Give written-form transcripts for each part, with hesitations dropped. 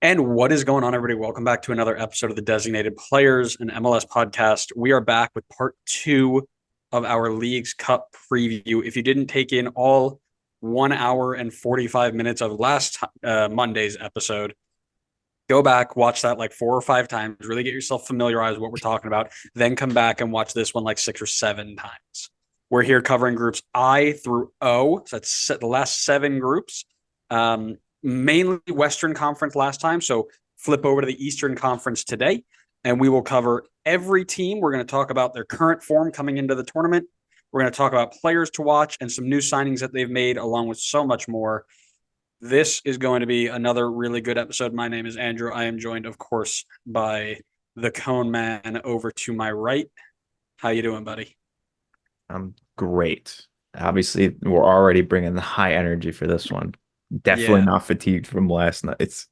And what is going on, everybody? Welcome back to another episode of the Designated Players and MLS podcast. We are back with part two of our League's Cup preview. If you didn't take in all 1 hour and 45 minutes of last Monday's episode, go back, watch that like 4 or 5 times, really get yourself familiarized with what we're talking about, then come back and watch this one like 6 or 7 times. We're here covering groups I through O. So that's the last 7 groups. Mainly Western Conference last time. So flip over to the Eastern Conference today, and we will cover every team. We're going to talk about their current form coming into the tournament. We're going to talk about players to watch and some new signings that they've made, along with so much more. This is going to be another really good episode. My name is Andrew. I am joined, of course, by the Cone Man over to my right. How you doing, buddy? I'm great. Obviously, we're already bringing the high energy for this one. Definitely Yeah. not fatigued from last night. It's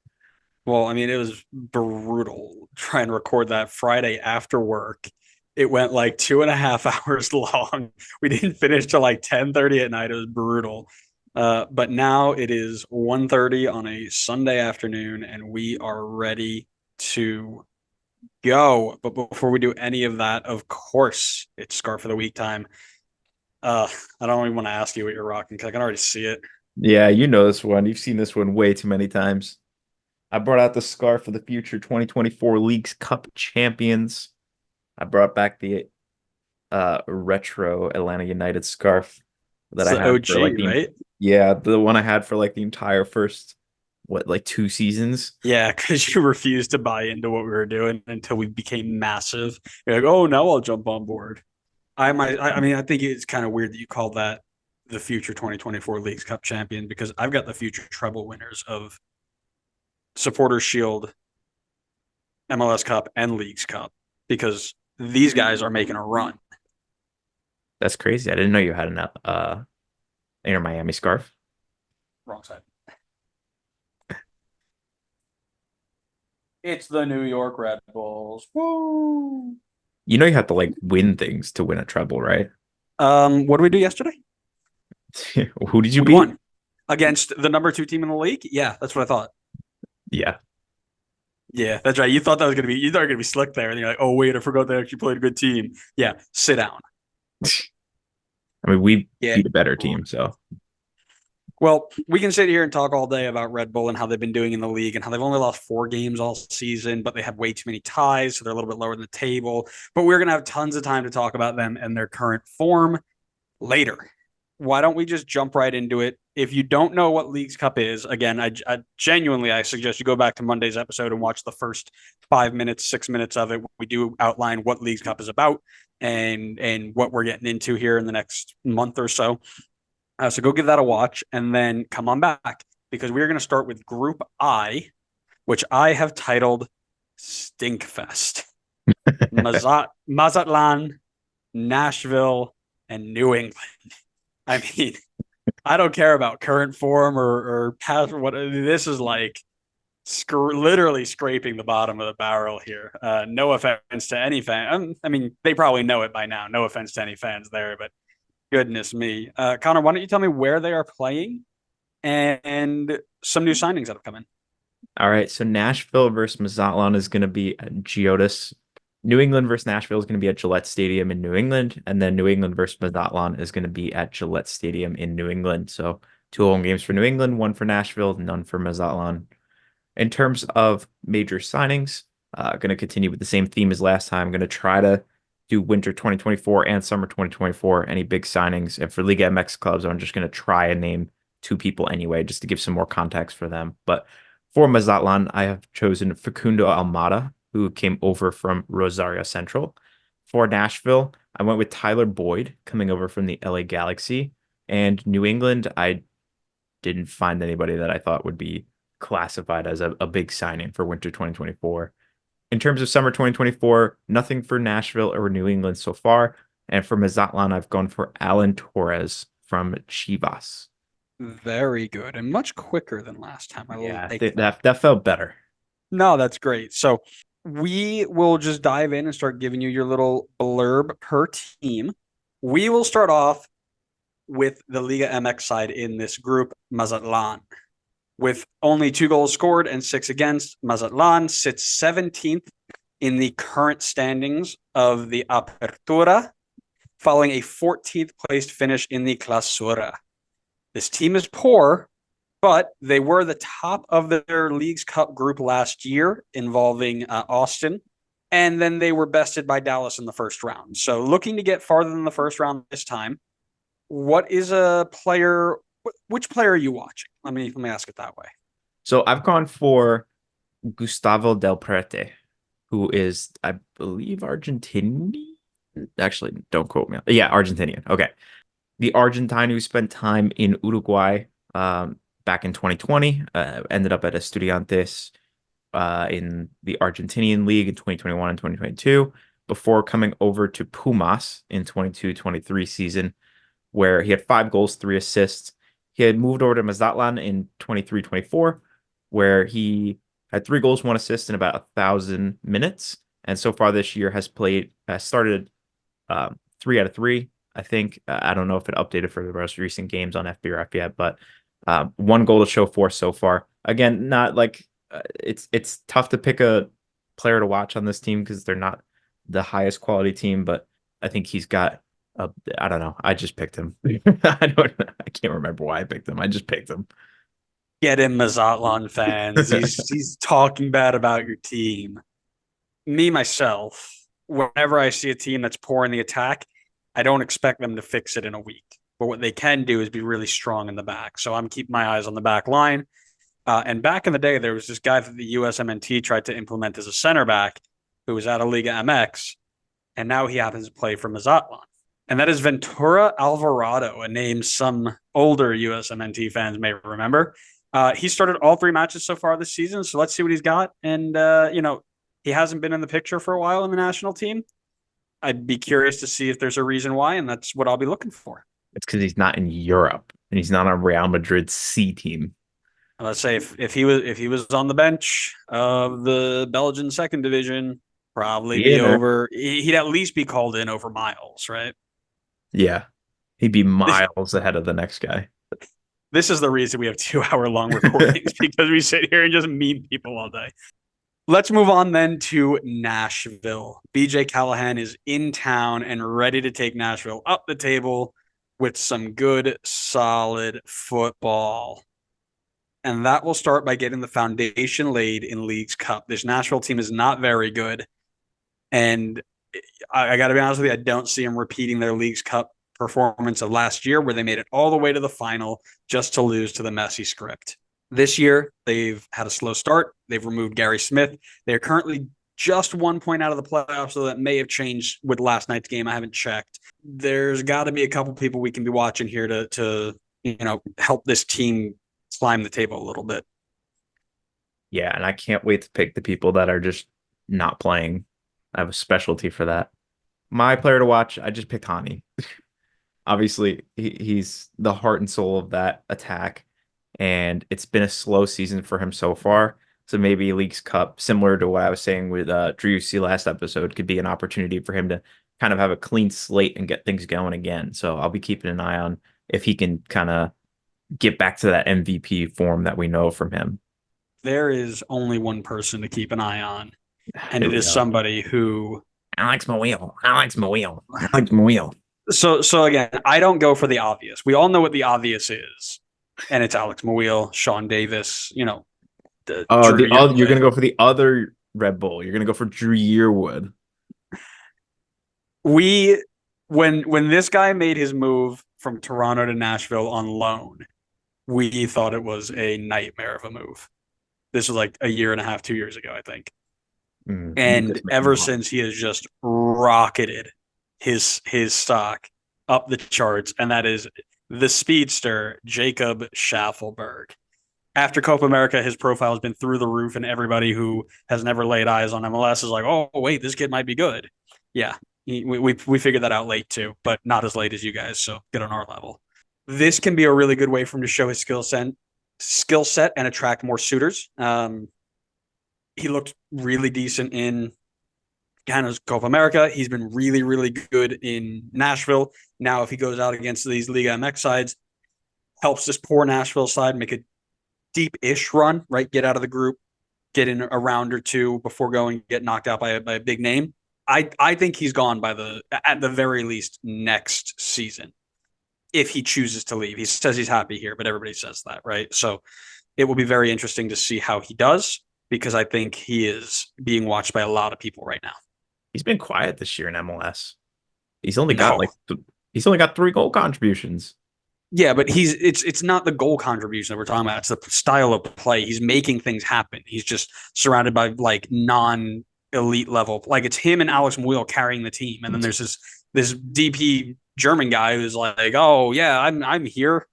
Well, I mean, it was brutal trying to record that Friday after work. It went like 2.5 hours long. We didn't finish till like 10:30 at night. It was brutal. But now it is 1:30 on a Sunday afternoon, and we are ready to go. But before we do any of that, of course, it's Scarf of the Week time. Uh, I don't even want to ask you what you're rocking because I can already see it. yeah, you know this one. You've seen this one way too many times. I brought out the scarf for the future 2024 Leagues Cup champions. I brought back the retro Atlanta United scarf that It's I the had for OG, like the right? yeah, the one I had for like the entire first like 2 seasons. Yeah, because you refused to buy into what we were doing until we became massive. You're like, oh, now I'll jump on board. I mean, I think it's kind of weird that you call that the future 2024 Leagues Cup champion because I've got the future treble winners of Supporters Shield, MLS Cup, and Leagues Cup because these guys are making a run. That's crazy. I didn't know you had an Inter Miami scarf. Wrong side. It's the New York Red Bulls. Woo! You know you have to like win things to win a treble, right? What did we do yesterday? Who did you We beat? won against the number 2 team in the league. Yeah, that's what I thought. Yeah. Yeah, that's right. You thought that was gonna be you thought it was gonna be slick there, and you're like, oh wait, I forgot they actually played a good team. Yeah, sit down. I mean, we Yeah. beat a better team, so Well, we can sit here and talk all day about Red Bull and how they've been doing in the league and how they've only lost 4 games all season, but they have way too many ties, so they're a little bit lower in the table. But we're gonna have tons of time to talk about them and their current form later. Why don't we just jump right into it? If you don't know what Leagues Cup is, again, I genuinely I suggest you go back to Monday's episode and watch the first 5 minutes, 6 minutes of it. We do outline what Leagues Cup is about and what we're getting into here in the next month or so. So go give that a watch and then come on back because we're going to start with Group I, which I have titled Stinkfest. Mazatlan, Nashville, and New England. I mean, I don't care about current form or past. What this is like, literally scraping the bottom of the barrel here. No offense to any fan. I mean, they probably know it by now. No offense to any fans there, but goodness me, Connor, why don't you tell me where they are playing and some new signings that have come in? all right. So Nashville versus Mazatlan is going to be at Geodis. New England versus Nashville is going to be at Gillette Stadium in New England, and then New England versus Mazatlan is going to be at Gillette Stadium in New England. So 2 home games for New England, one for Nashville, none for Mazatlan. In terms of major signings, going to continue with the same theme as last time. Going to try to do winter 2024 and summer 2024. Any big signings, and for Liga MX clubs, I'm just going to try and name 2 people anyway, just to give some more context for them. But for Mazatlan, I have chosen Facundo Almada, who came over from Rosario Central. For Nashville, I went with Tyler Boyd, coming over from the LA Galaxy. And New England, I didn't find anybody that I thought would be classified as a big signing for winter 2024. In terms of summer 2024, nothing for Nashville or New England so far. And for Mazatlan, I've gone for Alan Torres from Chivas. Very good and much quicker than last time. I Yeah, like that. that felt better. No, that's great. So we will just dive in and start giving you your little blurb per team. We will start off with the Liga MX side in this group, Mazatlan. With only 2 goals scored and 6 against, Mazatlan sits 17th in the current standings of the Apertura, following a 14th placed finish in the Clausura. This team is poor, but they were the top of their Leagues Cup group last year, involving Austin, and then they were bested by Dallas in the first round. So looking to get farther than the first round this time. What is a player? Which player are you watching? Let me ask it that way. So I've gone for Gustavo Del Prete, who is, I believe, Argentinian. Actually, don't quote me. Yeah, Argentinian. Okay. The Argentine who spent time in Uruguay back in 2020, ended up at Estudiantes in the Argentinian League in 2021 and 2022, before coming over to Pumas in 22-23 season, where he had 5 goals, 3 assists. He had moved over to Mazatlan in 23-24, where he had 3 goals, 1 assist in about 1,000 minutes. And so far this year has started 3 out of 3. I think, I don't know if it updated for the most recent games on FBref yet, but 1 goal to show for so far. Again, not like it's tough to pick a player to watch on this team because they're not the highest quality team, but I think he's got I don't know. I just picked him. I can't remember why I picked him. I just picked him. Get him, Mazatlan fans. He's talking bad about your team. Me, myself, whenever I see a team that's poor in the attack, I don't expect them to fix it in a week. But what they can do is be really strong in the back. So I'm keeping my eyes on the back line. And back in the day, there was this guy that the USMNT tried to implement as a center back who was out of Liga MX. And now he happens to play for Mazatlan. And that is Ventura Alvarado, a name some older USMNT fans may remember. He started all 3 matches so far this season, so let's see what he's got. And, he hasn't been in the picture for a while in the national team. I'd be curious to see if there's a reason why, and that's what I'll be looking for. It's because he's not in Europe, and he's not on Real Madrid's C team. Let's say if he was on the bench of the Belgian second division, probably be over. He'd at least be called in over Miles, right? Yeah, he'd be miles ahead of the next guy. This is the reason we have 2-hour-long recordings, because we sit here and just meme people all day. Let's move on then to Nashville. BJ Callahan is in town and ready to take Nashville up the table with some good, solid football. And that will start by getting the foundation laid in Leagues Cup. This Nashville team is not very good. And I got to be honest with you, I don't see them repeating their Leagues Cup performance of last year, where they made it all the way to the final just to lose to the Messi script. This year, they've had a slow start. They've removed Gary Smith. They're currently just 1 point out of the playoffs, so that may have changed with last night's game. I haven't checked. There's got to be a couple people we can be watching here to help this team climb the table a little bit. Yeah, and I can't wait to pick the people that are just not playing. I have a specialty for that. My player to watch, I just picked Hani. Obviously, he's the heart and soul of that attack, and it's been a slow season for him so far. So maybe Leagues Cup, similar to what I was saying with Drew C last episode, could be an opportunity for him to kind of have a clean slate and get things going again. So I'll be keeping an eye on if he can kind of get back to that MVP form that we know from him. There is only one person to keep an eye on, and it is somebody who... Alex Mawil. So again, I don't go for the obvious. We all know what the obvious is, and it's Alex Mawil, Sean Davis. You're going to go for the other Red Bull. You're going to go for Drew Yearwood. When this guy made his move from Toronto to Nashville on loan, we thought it was a nightmare of a move. This was like a year and a half, 2 years ago, I think. And ever since, he has just rocketed his stock up the charts, and that is the speedster Jacob Schaffelberg. After Copa America, his profile has been through the roof, and everybody who has never laid eyes on MLS is like, "Oh, wait, this kid might be good." Yeah, we figured that out late too, but not as late as you guys. So good on our level. This can be a really good way for him to show his skill set and attract more suitors. He looked really decent in Canada's Copa America. He's been really, really good in Nashville. Now, if he goes out against these Liga MX sides, helps this poor Nashville side make a deep-ish run, right? Get out of the group, get in a round or two before going get knocked out by a big name. I think he's gone at the very least next season if he chooses to leave. He says he's happy here, but everybody says that, right? So it will be very interesting to see how he does because I think he is being watched by a lot of people right now. He's been quiet this year in MLS. He's only got No. he's only got 3 goal contributions. Yeah, but it's not the goal contribution that we're talking about. It's the style of play. He's making things happen. He's just surrounded by like non-elite level. Like it's him and Alex Moyle carrying the team, and then there's this DP German guy who's like, "Oh yeah, I'm here."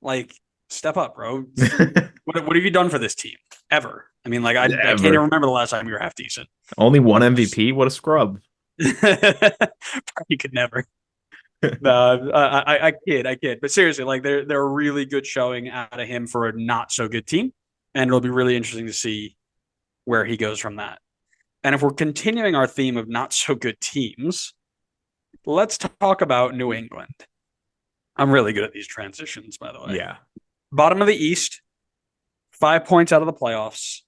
Like, step up, bro. What have you done for this team ever? I mean, like I can't even remember the last time you were half decent. Only one MVP. What a scrub. You could never. No, I kid. But seriously, like they're a really good showing out of him for a not so good team, and it'll be really interesting to see where he goes from that. And if we're continuing our theme of not so good teams, let's talk about New England. I'm really good at these transitions, by the way. Yeah. Bottom of the East, 5 points out of the playoffs,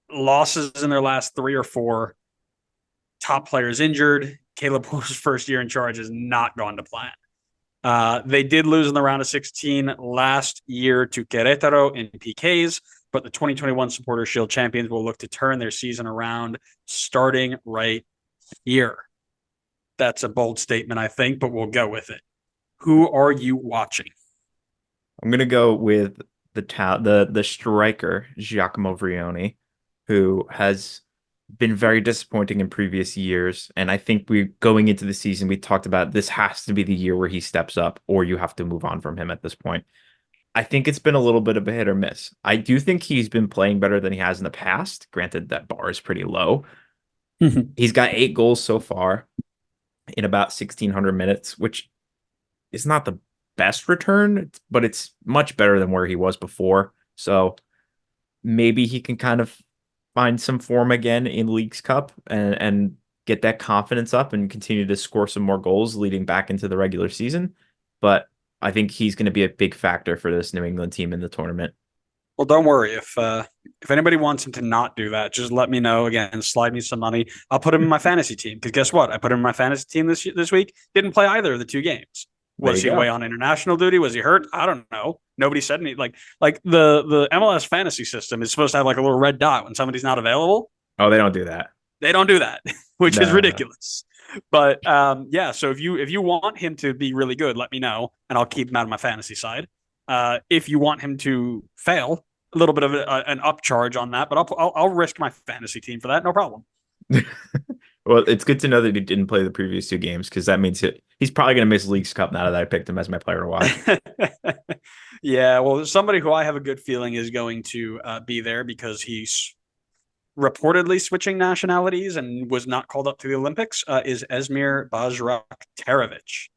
losses in their last 3 or 4. Top players injured. Caleb Wills' first year in charge has not gone to plan. They did lose in the round of 16 last year to Queretaro in PKs, but the 2021 Supporter Shield champions will look to turn their season around starting right here. That's a bold statement, I think, but we'll go with it. Who are you watching? I'm going to go with the striker, Giacomo Vrioni, who has been very disappointing in previous years. And I think going into the season, we talked about this has to be the year where he steps up or you have to move on from him at this point. I think it's been a little bit of a hit or miss. I do think he's been playing better than he has in the past. Granted, that bar is pretty low. He's got 8 goals so far in about 1,600 minutes, which is not the best return, but it's much better than where he was before. So maybe he can kind of find some form again in Leagues Cup and get that confidence up and continue to score some more goals leading back into the regular season. But I think he's going to be a big factor for this New England team in the tournament. Well, don't worry. If anybody wants him to not do that, just let me know. Again, slide me some money. I'll put him in my fantasy team. Because guess what? I put him in my fantasy team this week. Didn't play either of the 2 games. Was he away on international duty? Was he hurt? I don't know. Nobody said anything. Like the MLS fantasy system is supposed to have like a little red dot when somebody's not available. Oh, they don't do that. They don't do that, which is ridiculous. But yeah, so if you want him to be really good, let me know, and I'll keep him out of my fantasy side. If you want him to fail, a little bit of an upcharge on that, but I'll risk my fantasy team for that, no problem. Well, it's good to know that he didn't play the previous 2 games because that means he's probably going to miss Leagues Cup now that I picked him as my player to watch. Yeah, well, somebody who I have a good feeling is going to be there because he's reportedly switching nationalities and was not called up to the Olympics is Esmir Bajraktarevic.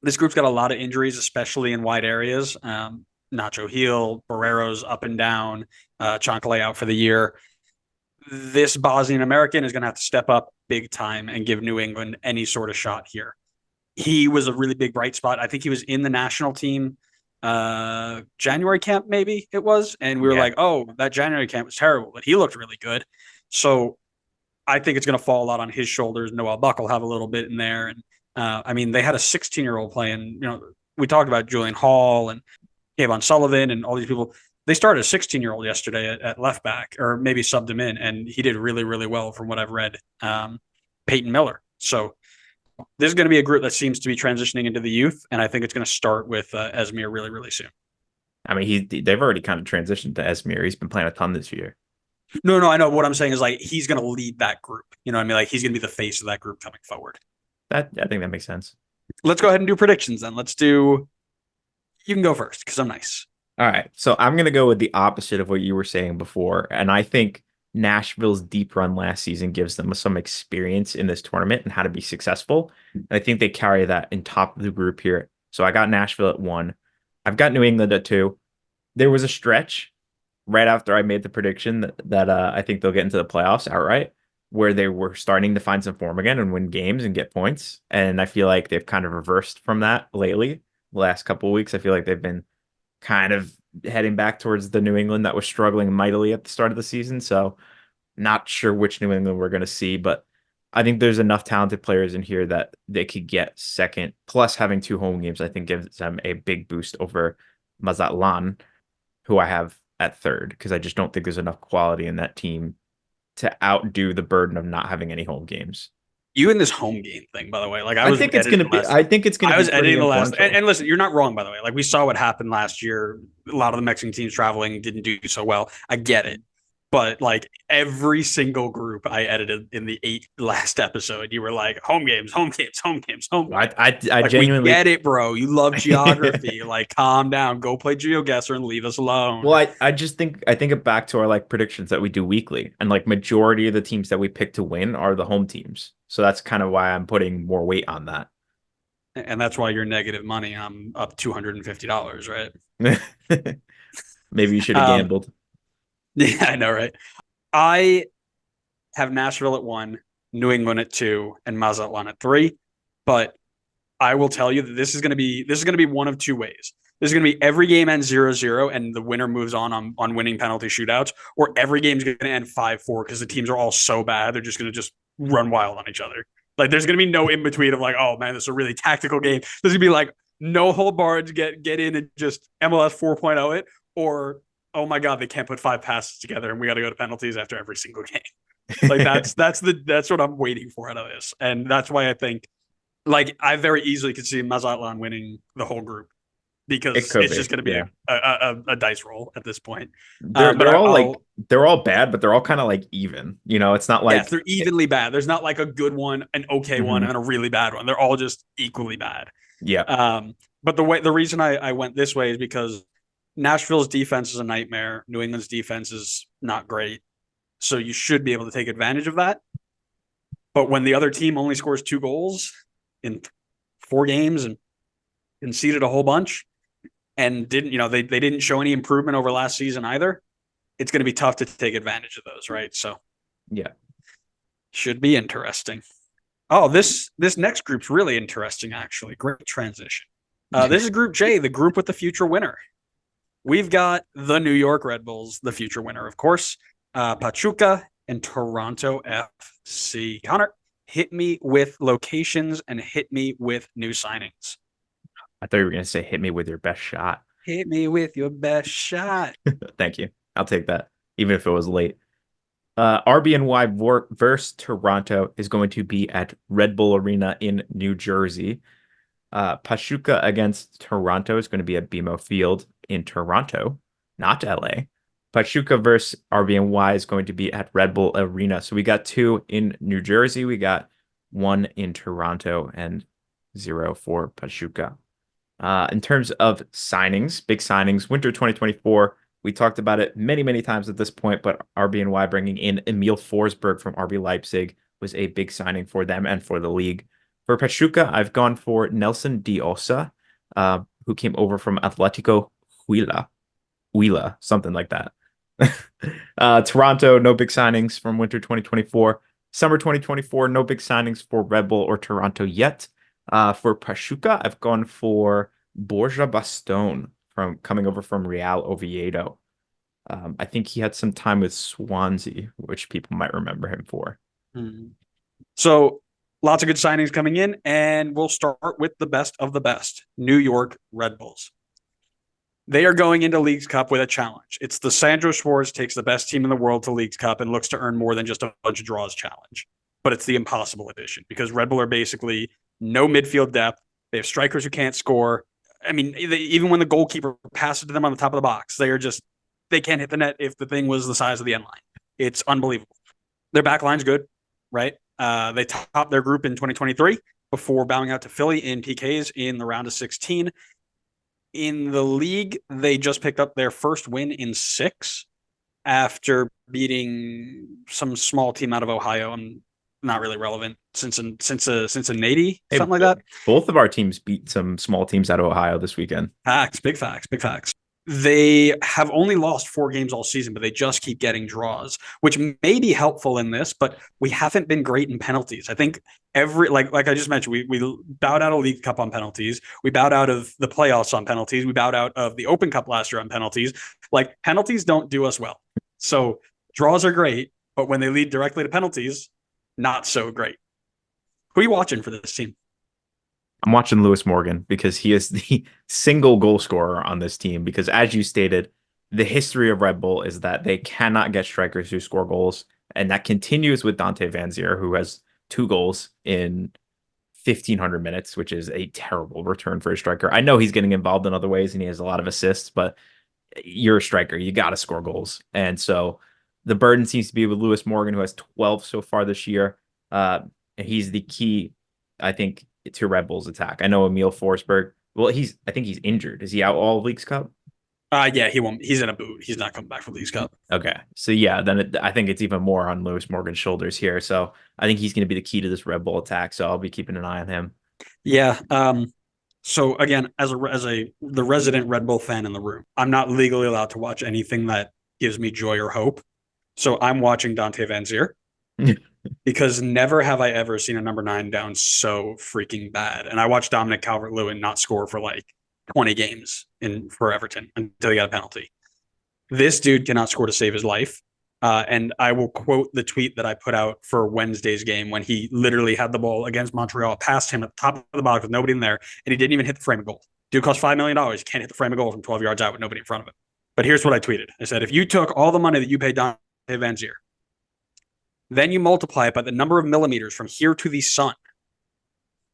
This group's got a lot of injuries, especially in wide areas. Nacho Heel, Barrero's up and down, Chancalay out for the year. This Bosnian American is going to have to step up big time and give New England any sort of shot here. He was a really big bright spot. I think he was in the national team January camp, maybe it was. And we were like, oh, that January camp was terrible, but he looked really good. So I think it's going to fall a lot on his shoulders. Noel Buck will have a little bit in there. And I mean, they had a 16-year-old playing, we talked about Julian Hall and Kayvon Sullivan and all these people. They started a 16-year-old yesterday at left back, or maybe subbed him in, and he did really, really well from what I've read. Peyton Miller. So this is going to be a group that seems to be transitioning into the youth, and I think it's going to start with Esmir really, really soon. I mean, they've already kind of transitioned to Esmir. He's been playing a ton this year. No, I know. What I'm saying is like he's going to lead that group. You know what I mean? Like he's going to be the face of that group coming forward. I think that makes sense. Let's go ahead and do predictions then. You can go first because I'm nice. All right. So I'm going to go with the opposite of what you were saying before. And I think Nashville's deep run last season gives them some experience in this tournament and how to be successful. And I think they carry that in top of the group here. So I got Nashville at 1. I've got New England at 2. There was a stretch right after I made the prediction that I think they'll get into the playoffs outright, where they were starting to find some form again and win games and get points. And I feel like they've kind of reversed from that lately. The last couple of weeks, I feel like they've been kind of heading back towards the New England that was struggling mightily at the start of the season. So not sure which New England we're going to see, but I think there's enough talented players in here that they could get second. Plus, having 2 home games, I think, gives them a big boost over Mazatlan, who I have at third, because I just don't think there's enough quality in that team to outdo the burden of not having any home games. You in this home game thing, by the way, like I think it's going to be. I think it's going I to was be pretty editing the last, influential. and listen, you're not wrong, by the way. Like we saw what happened last year. A lot of the Mexican teams traveling didn't do so well. I get it, but like every single group I edited in the 8 last episode, you were like home games, home games, home games, home games. I Like genuinely we get it, bro. You love geography. Like calm down, go play GeoGuessr and leave us alone. Well, I just think I think it back to our like predictions that we do weekly, and like majority of the teams that we pick to win are the home teams. So that's kind of why I'm putting more weight on that. And that's why you're negative money. I'm up $250, right? Maybe you should have gambled. Yeah, I know, right? I have Nashville at 1, New England at 2, and Mazatlan at 3. But I will tell you that this is going to be one of 2 ways. This is going to be every game ends 0-0 and the winner moves on winning penalty shootouts, or every game's going to end 5-4 because the teams are all so bad they're just going to just run wild on each other. Like there's going to be no in between of like, oh man, this is a really tactical game. There's going to be like no hold barred, get in and just MLS 4.0 it, or oh my god, they can't put 5 passes together and we got to go to penalties after every single game. Like that's what I'm waiting for out of this, and that's why I think like I very easily could see Mazatlan winning the whole group because it's just going to be a dice roll at this point. They're all bad, but they're all kind of like even. You know, it's not like they're evenly bad. There's not like a good one, an okay one, and a really bad one. They're all just equally bad. Yeah. But the reason I went this way is because Nashville's defense is a nightmare. New England's defense is not great. So you should be able to take advantage of that. But when the other team only scores 2 goals in 4 games and conceded a whole bunch and didn't, they didn't show any improvement over last season either, it's going to be tough to take advantage of those, right? So yeah, should be interesting. Oh, this next group's really interesting, actually. Great transition. This is Group J, the group with the future winner. We've got the New York Red Bulls, the future winner, of course, Pachuca and Toronto FC. Connor, hit me with locations and hit me with new signings. I thought you were going to say hit me with your best shot. Hit me with your best shot. Thank you. I'll take that, even if it was late. RBNY versus Toronto is going to be at Red Bull Arena in New Jersey. Pachuca against Toronto is going to be at BMO Field in Toronto, not LA. Pachuca versus RBNY is going to be at Red Bull Arena. So we got 2 in New Jersey. We got 1 in Toronto and 0 for Pachuca. In terms of signings, big signings, winter 2024, we talked about it many, many times at this point, but RBNY bringing in Emil Forsberg from RB Leipzig was a big signing for them and for the league. For Pachuca, I've gone for Nelson Diosa, who came over from Atletico Huila, something like that. Toronto, no big signings from winter 2024. Summer 2024, no big signings for Red Bull or Toronto yet. For Pachuca, I've gone for Borja Bastón from coming over from Real Oviedo. I think he had some time with Swansea, which people might remember him for. So lots of good signings coming in, and we'll start with the best of the best, New York Red Bulls. They are going into Leagues Cup with a challenge. It's the Sandro Schwartz takes the best team in the world to Leagues Cup and looks to earn more than just a bunch of draws challenge. But it's the impossible edition because Red Bull are basically no midfield depth. They have strikers who can't score. I mean, even when the goalkeeper passes to them on the top of the box, they can't hit the net if the thing was the size of the end line. It's unbelievable. Their back line's good, right? They topped their group in 2023 before bowing out to Philly in PKs in the round of 16. In the league, they just picked up their first win in 6 after beating some small team out of Ohio. I'm not really relevant. Cincinnati, something like that. Both of our teams beat some small teams out of Ohio this weekend. Facts, big facts. they have only lost 4 games all season, but they just keep getting draws, which may be helpful in this, but we haven't been great in penalties. I think like I just mentioned, we bowed out of League Cup on penalties. We bowed out of the playoffs on penalties. We bowed out of the Open Cup last year on penalties. Like, penalties don't do us well. So draws are great, but when they lead directly to penalties, not so great. Who are you watching for this team? I'm watching Lewis Morgan because he is the single goal scorer on this team. Because as you stated, the history of Red Bull is that they cannot get strikers who score goals. And that continues with Dante Van Zier, who has 2 goals in 1,500 minutes, which is a terrible return for a striker. I know he's getting involved in other ways and he has a lot of assists, but you're a striker. You got to score goals. And so the burden seems to be with Lewis Morgan, who has 12 so far this year. He's the key, I think, to Red Bull's attack. I know Emil Forsberg. Well, I think he's injured. Is he out all Leagues Cup? Yeah, he won't. He's in a boot. He's not coming back from Leagues Cup. Okay. So yeah, then I think it's even more on Lewis Morgan's shoulders here. So I think he's going to be the key to this Red Bull attack. So I'll be keeping an eye on him. Yeah. So again, as the resident Red Bull fan in the room, I'm not legally allowed to watch anything that gives me joy or hope. So I'm watching Dante Van Zier because never have I ever seen a number 9 down so freaking bad. And I watched Dominic Calvert-Lewin not score for like 20 games for Everton until he got a penalty. This dude cannot score to save his life. And I will quote the tweet that I put out for Wednesday's game when he literally had the ball against Montreal, passed him at the top of the box with nobody in there, and he didn't even hit the frame of goal. Dude cost $5 million. You can't hit the frame of goal from 12 yards out with nobody in front of him. But here's what I tweeted. I said, if you took all the money that you paid Dante Van Zier, then you multiply it by the number of millimeters from here to the sun,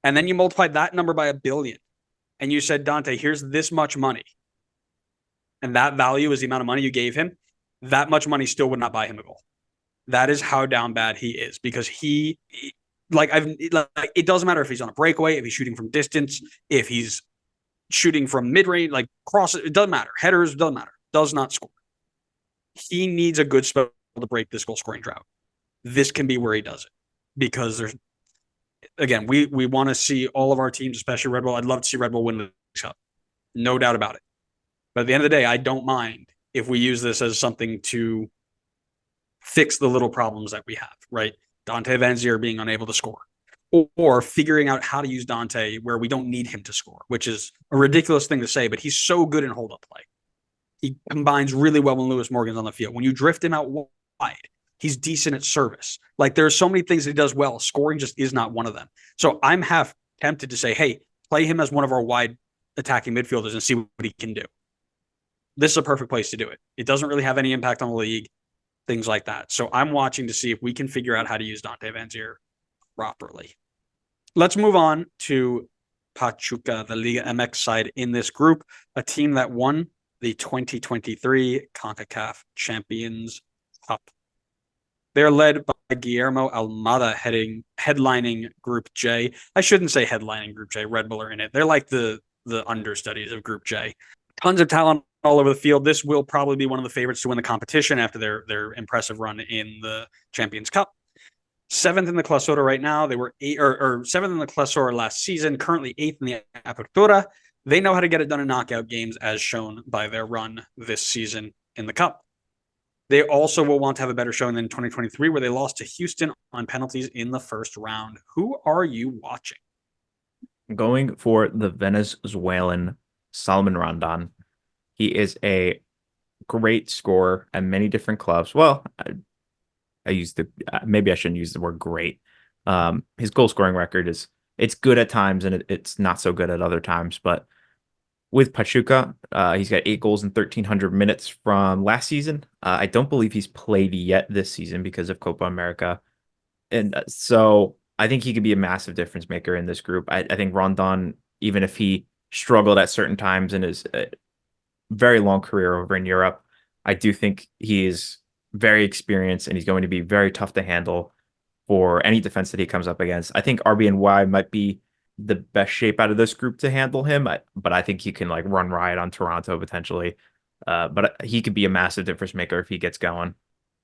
and then you multiply that number by 1 billion, and you said, Dante, here's this much money, and that value is the amount of money you gave him, that much money still would not buy him a goal. That is how down bad he is, because it doesn't matter if he's on a breakaway, if he's shooting from distance, if he's shooting from mid-range, like crosses, it doesn't matter. Headers, doesn't matter. Does not score. He needs a good spell to break this goal scoring drought. This can be where he does it, because we want to see all of our teams, especially Red Bull. I'd love to see Red Bull win the Cup. No doubt about it. But at the end of the day, I don't mind if we use this as something to fix the little problems that we have, right? Dante Van Zier being unable to score, or figuring out how to use Dante where we don't need him to score, which is a ridiculous thing to say, but he's so good in hold-up play. He combines really well when Lewis Morgan's on the field. When you drift him out wide, he's decent at service. Like, there are so many things that he does well. Scoring just is not one of them. So I'm half tempted to say, hey, play him as one of our wide attacking midfielders and see what he can do. This is a perfect place to do it. It doesn't really have any impact on the league, things like that. So I'm watching to see if we can figure out how to use Dante Van Zier properly. Let's move on to Pachuca, the Liga MX side in this group, a team that won the 2023 CONCACAF Champions Cup. They're led by Guillermo Almada headlining Group J. I shouldn't say headlining Group J. Red Bull are in it. They're like the understudies of Group J. Tons of talent all over the field. This will probably be one of the favorites to win the competition after their impressive run in the Champions Cup. 7th in the Clausura right now. They were 7th in the Clausura last season, currently 8th in the Apertura. They know how to get it done in knockout games, as shown by their run this season in the Cup. They also will want to have a better showing than 2023, where they lost to Houston on penalties in the first round. Who are you watching? Going for the Venezuelan Salman Rondon. He is a great scorer at many different clubs. Well, maybe I shouldn't use the word great. His goal scoring record it's good at times and it's not so good at other times. But with Pachuca, he's got 8 goals in 1,300 minutes from last season. I don't believe he's played yet this season because of Copa America. And so I think he could be a massive difference maker in this group. I think Rondon, even if he struggled at certain times in his very long career over in Europe, I do think he is very experienced and he's going to be very tough to handle for any defense that he comes up against. I think RBNY might be the best shape out of this group to handle him, but I think he can like run riot on Toronto potentially. But he could be a massive difference maker if he gets going.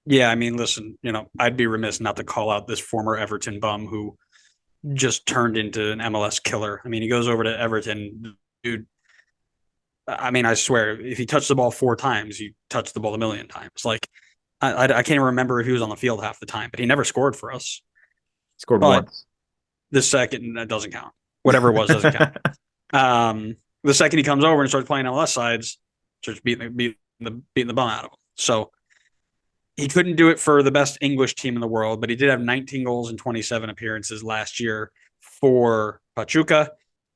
Yeah, I mean, listen, I'd be remiss not to call out this former Everton bum who just turned into an MLS killer. I mean, he goes over to Everton, dude. I mean, I swear, if he touched the ball 4 times, you touched the ball a million times. Like, I can't even remember if he was on the field half the time, but he never scored for us. Scored But once. the second, that doesn't count. Whatever it was doesn't count. The second he comes over and starts playing MLS sides, starts beating the bum out of him. So he couldn't do it for the best English team in the world, but he did have 19 goals and 27 appearances last year for Pachuca,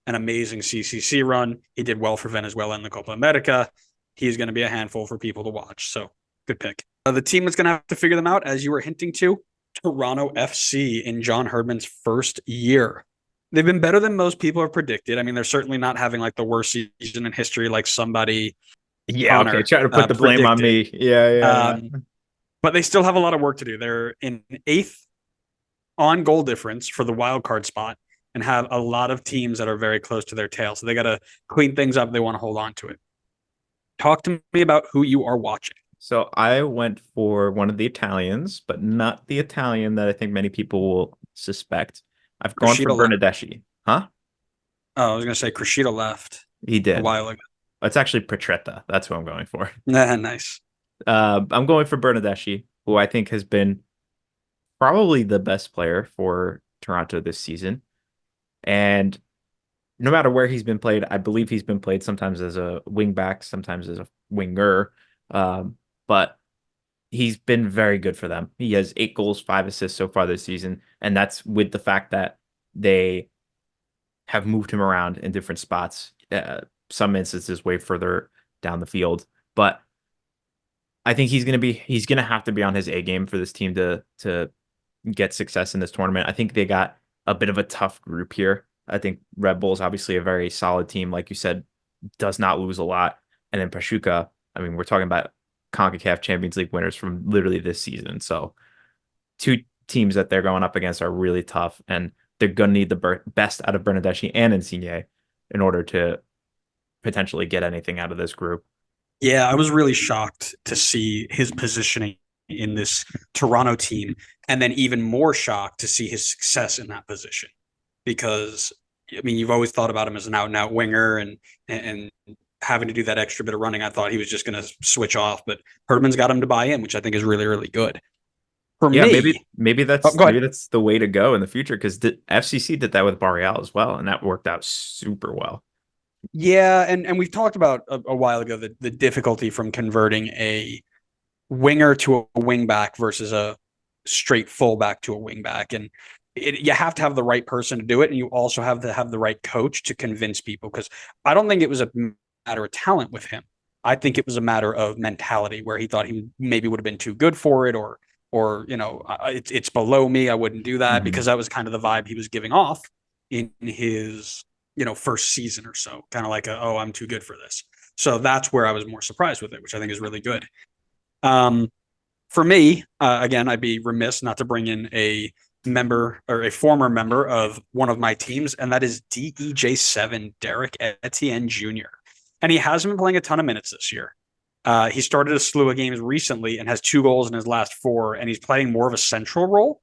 an amazing CCC run. He did well for Venezuela in the Copa America. He's going to be a handful for people to watch. So good pick. The team that's going to have to figure them out, as you were hinting to, Toronto FC in John Herdman's first year. They've been better than most people have predicted. I mean, they're certainly not having like the worst season in history, like somebody Yeah, Connor okay. Try to put the blame on me. Yeah. but they still have a lot of work to do. They're in 8th on goal difference for the wild card spot and have a lot of teams that are very close to their tail. So they got to clean things up. They want to hold on to it. Talk to me about who you are watching. So I went for one of the Italians, but not the Italian that I think many people will suspect. I've gone for Bernardeschi. Huh? Oh, I was going to say Crescito left He did. a while ago. It's actually Petretta. That's who I'm going for. Nice. I'm going for Bernardeschi, who I think has been probably the best player for Toronto this season. And no matter where he's been played, I believe he's been played sometimes as a wing back, sometimes as a winger. But he's been very good for them. He has 8 goals, 5 assists so far this season. And that's with the fact that they have moved him around in different spots, some instances way further down the field. But I think he's going to have to be on his A game for this team to get success in this tournament. I think they got a bit of a tough group here. I think Red Bull is obviously a very solid team, like you said, does not lose a lot. And then Pachuca, I mean, we're talking about CONCACAF Champions League winners from literally this season. So 2 teams that they're going up against are really tough, and they're going to need the best out of Bernardeschi and Insigne in order to potentially get anything out of this group. Yeah, I was really shocked to see his positioning in this Toronto team, and then even more shocked to see his success in that position. Because, I mean, you've always thought about him as an out-and-out winger and having to do that extra bit of running. I thought he was just going to switch off, but Herdman's got him to buy in, which I think is really, really good. For me, maybe that's the way to go in the future, because the FCC did that with Barreal as well, and that worked out super well. Yeah, and we've talked about a while ago the difficulty from converting a winger to a wing back versus a straight fullback to a wing back, and you have to have the right person to do it, and you also have to have the right coach to convince people. Because I don't think it was a matter of talent with him. I think it was a matter of mentality, where he thought he maybe would have been too good for it, or it's below me. I wouldn't do that, because that was kind of the vibe he was giving off in his first season or so, kind of like I'm too good for this. So that's where I was more surprised with it, which I think is really good. For me, again, I'd be remiss not to bring in a member or a former member of one of my teams, and that is DEJ7 Derek Etienne Jr. And he hasn't been playing a ton of minutes this year. He started a slew of games recently and has 2 goals in his last 4, and he's playing more of a central role,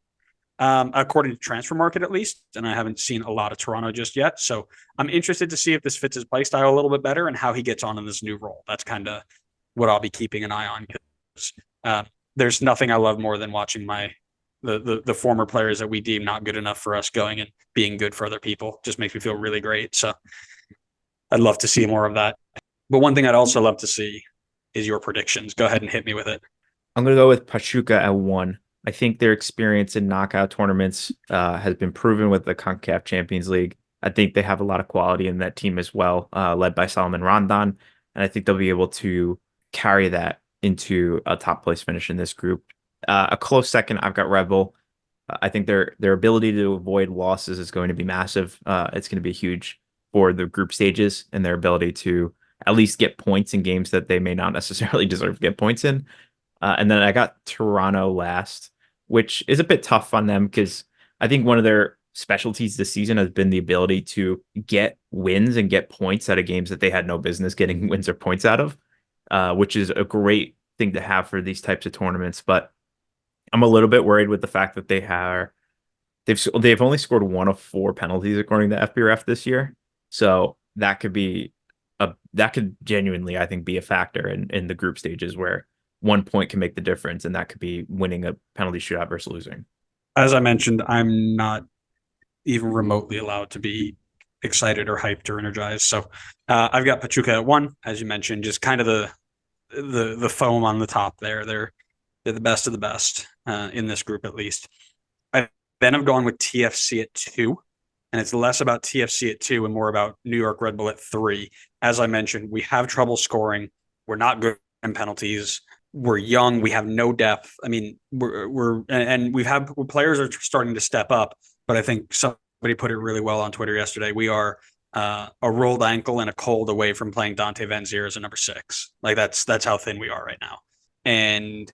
according to Transfer Market at least. And I haven't seen a lot of Toronto just yet. So I'm interested to see if this fits his play style a little bit better and how he gets on in this new role. That's kind of what I'll be keeping an eye on, because there's nothing I love more than watching the former players that we deem not good enough for us going and being good for other people. Just makes me feel really great. So I'd love to see more of that. But one thing I'd also love to see is your predictions. Go ahead and hit me with it. I'm going to go with Pachuca at 1. I think their experience in knockout tournaments has been proven with the CONCACAF Champions League. I think they have a lot of quality in that team as well, led by Solomon Rondon. And I think they'll be able to carry that into a top place finish in this group. A close second, I've got Red Bull. I think their ability to avoid losses is going to be massive. It's going to be huge for the group stages, and their ability to at least get points in games that they may not necessarily deserve to get points in. And then I got Toronto last, which is a bit tough on them, because I think one of their specialties this season has been the ability to get wins and get points out of games that they had no business getting wins or points out of, which is a great thing to have for these types of tournaments. But I'm a little bit worried with the fact that they've only scored 1 of 4 penalties according to FBref this year. So that could be a that could genuinely, I think, be a factor in the group stages where 1 point can make the difference, and that could be winning a penalty shootout versus losing. As I mentioned, I'm not even remotely allowed to be excited or hyped or energized. So I've got Pachuca at 1, as you mentioned, just kind of the foam on the top there. They're the best of the best in this group, at least. Then I've gone with TFC at 2, and it's less about TFC at 2 and more about New York Red Bull at 3. As I mentioned, we have trouble scoring. We're not good in penalties. We're young. We have no depth. I mean, players are starting to step up, but I think somebody put it really well on Twitter yesterday. We are a rolled ankle and a cold away from playing Dante Van Zier as a number 6. Like that's how thin we are right now. And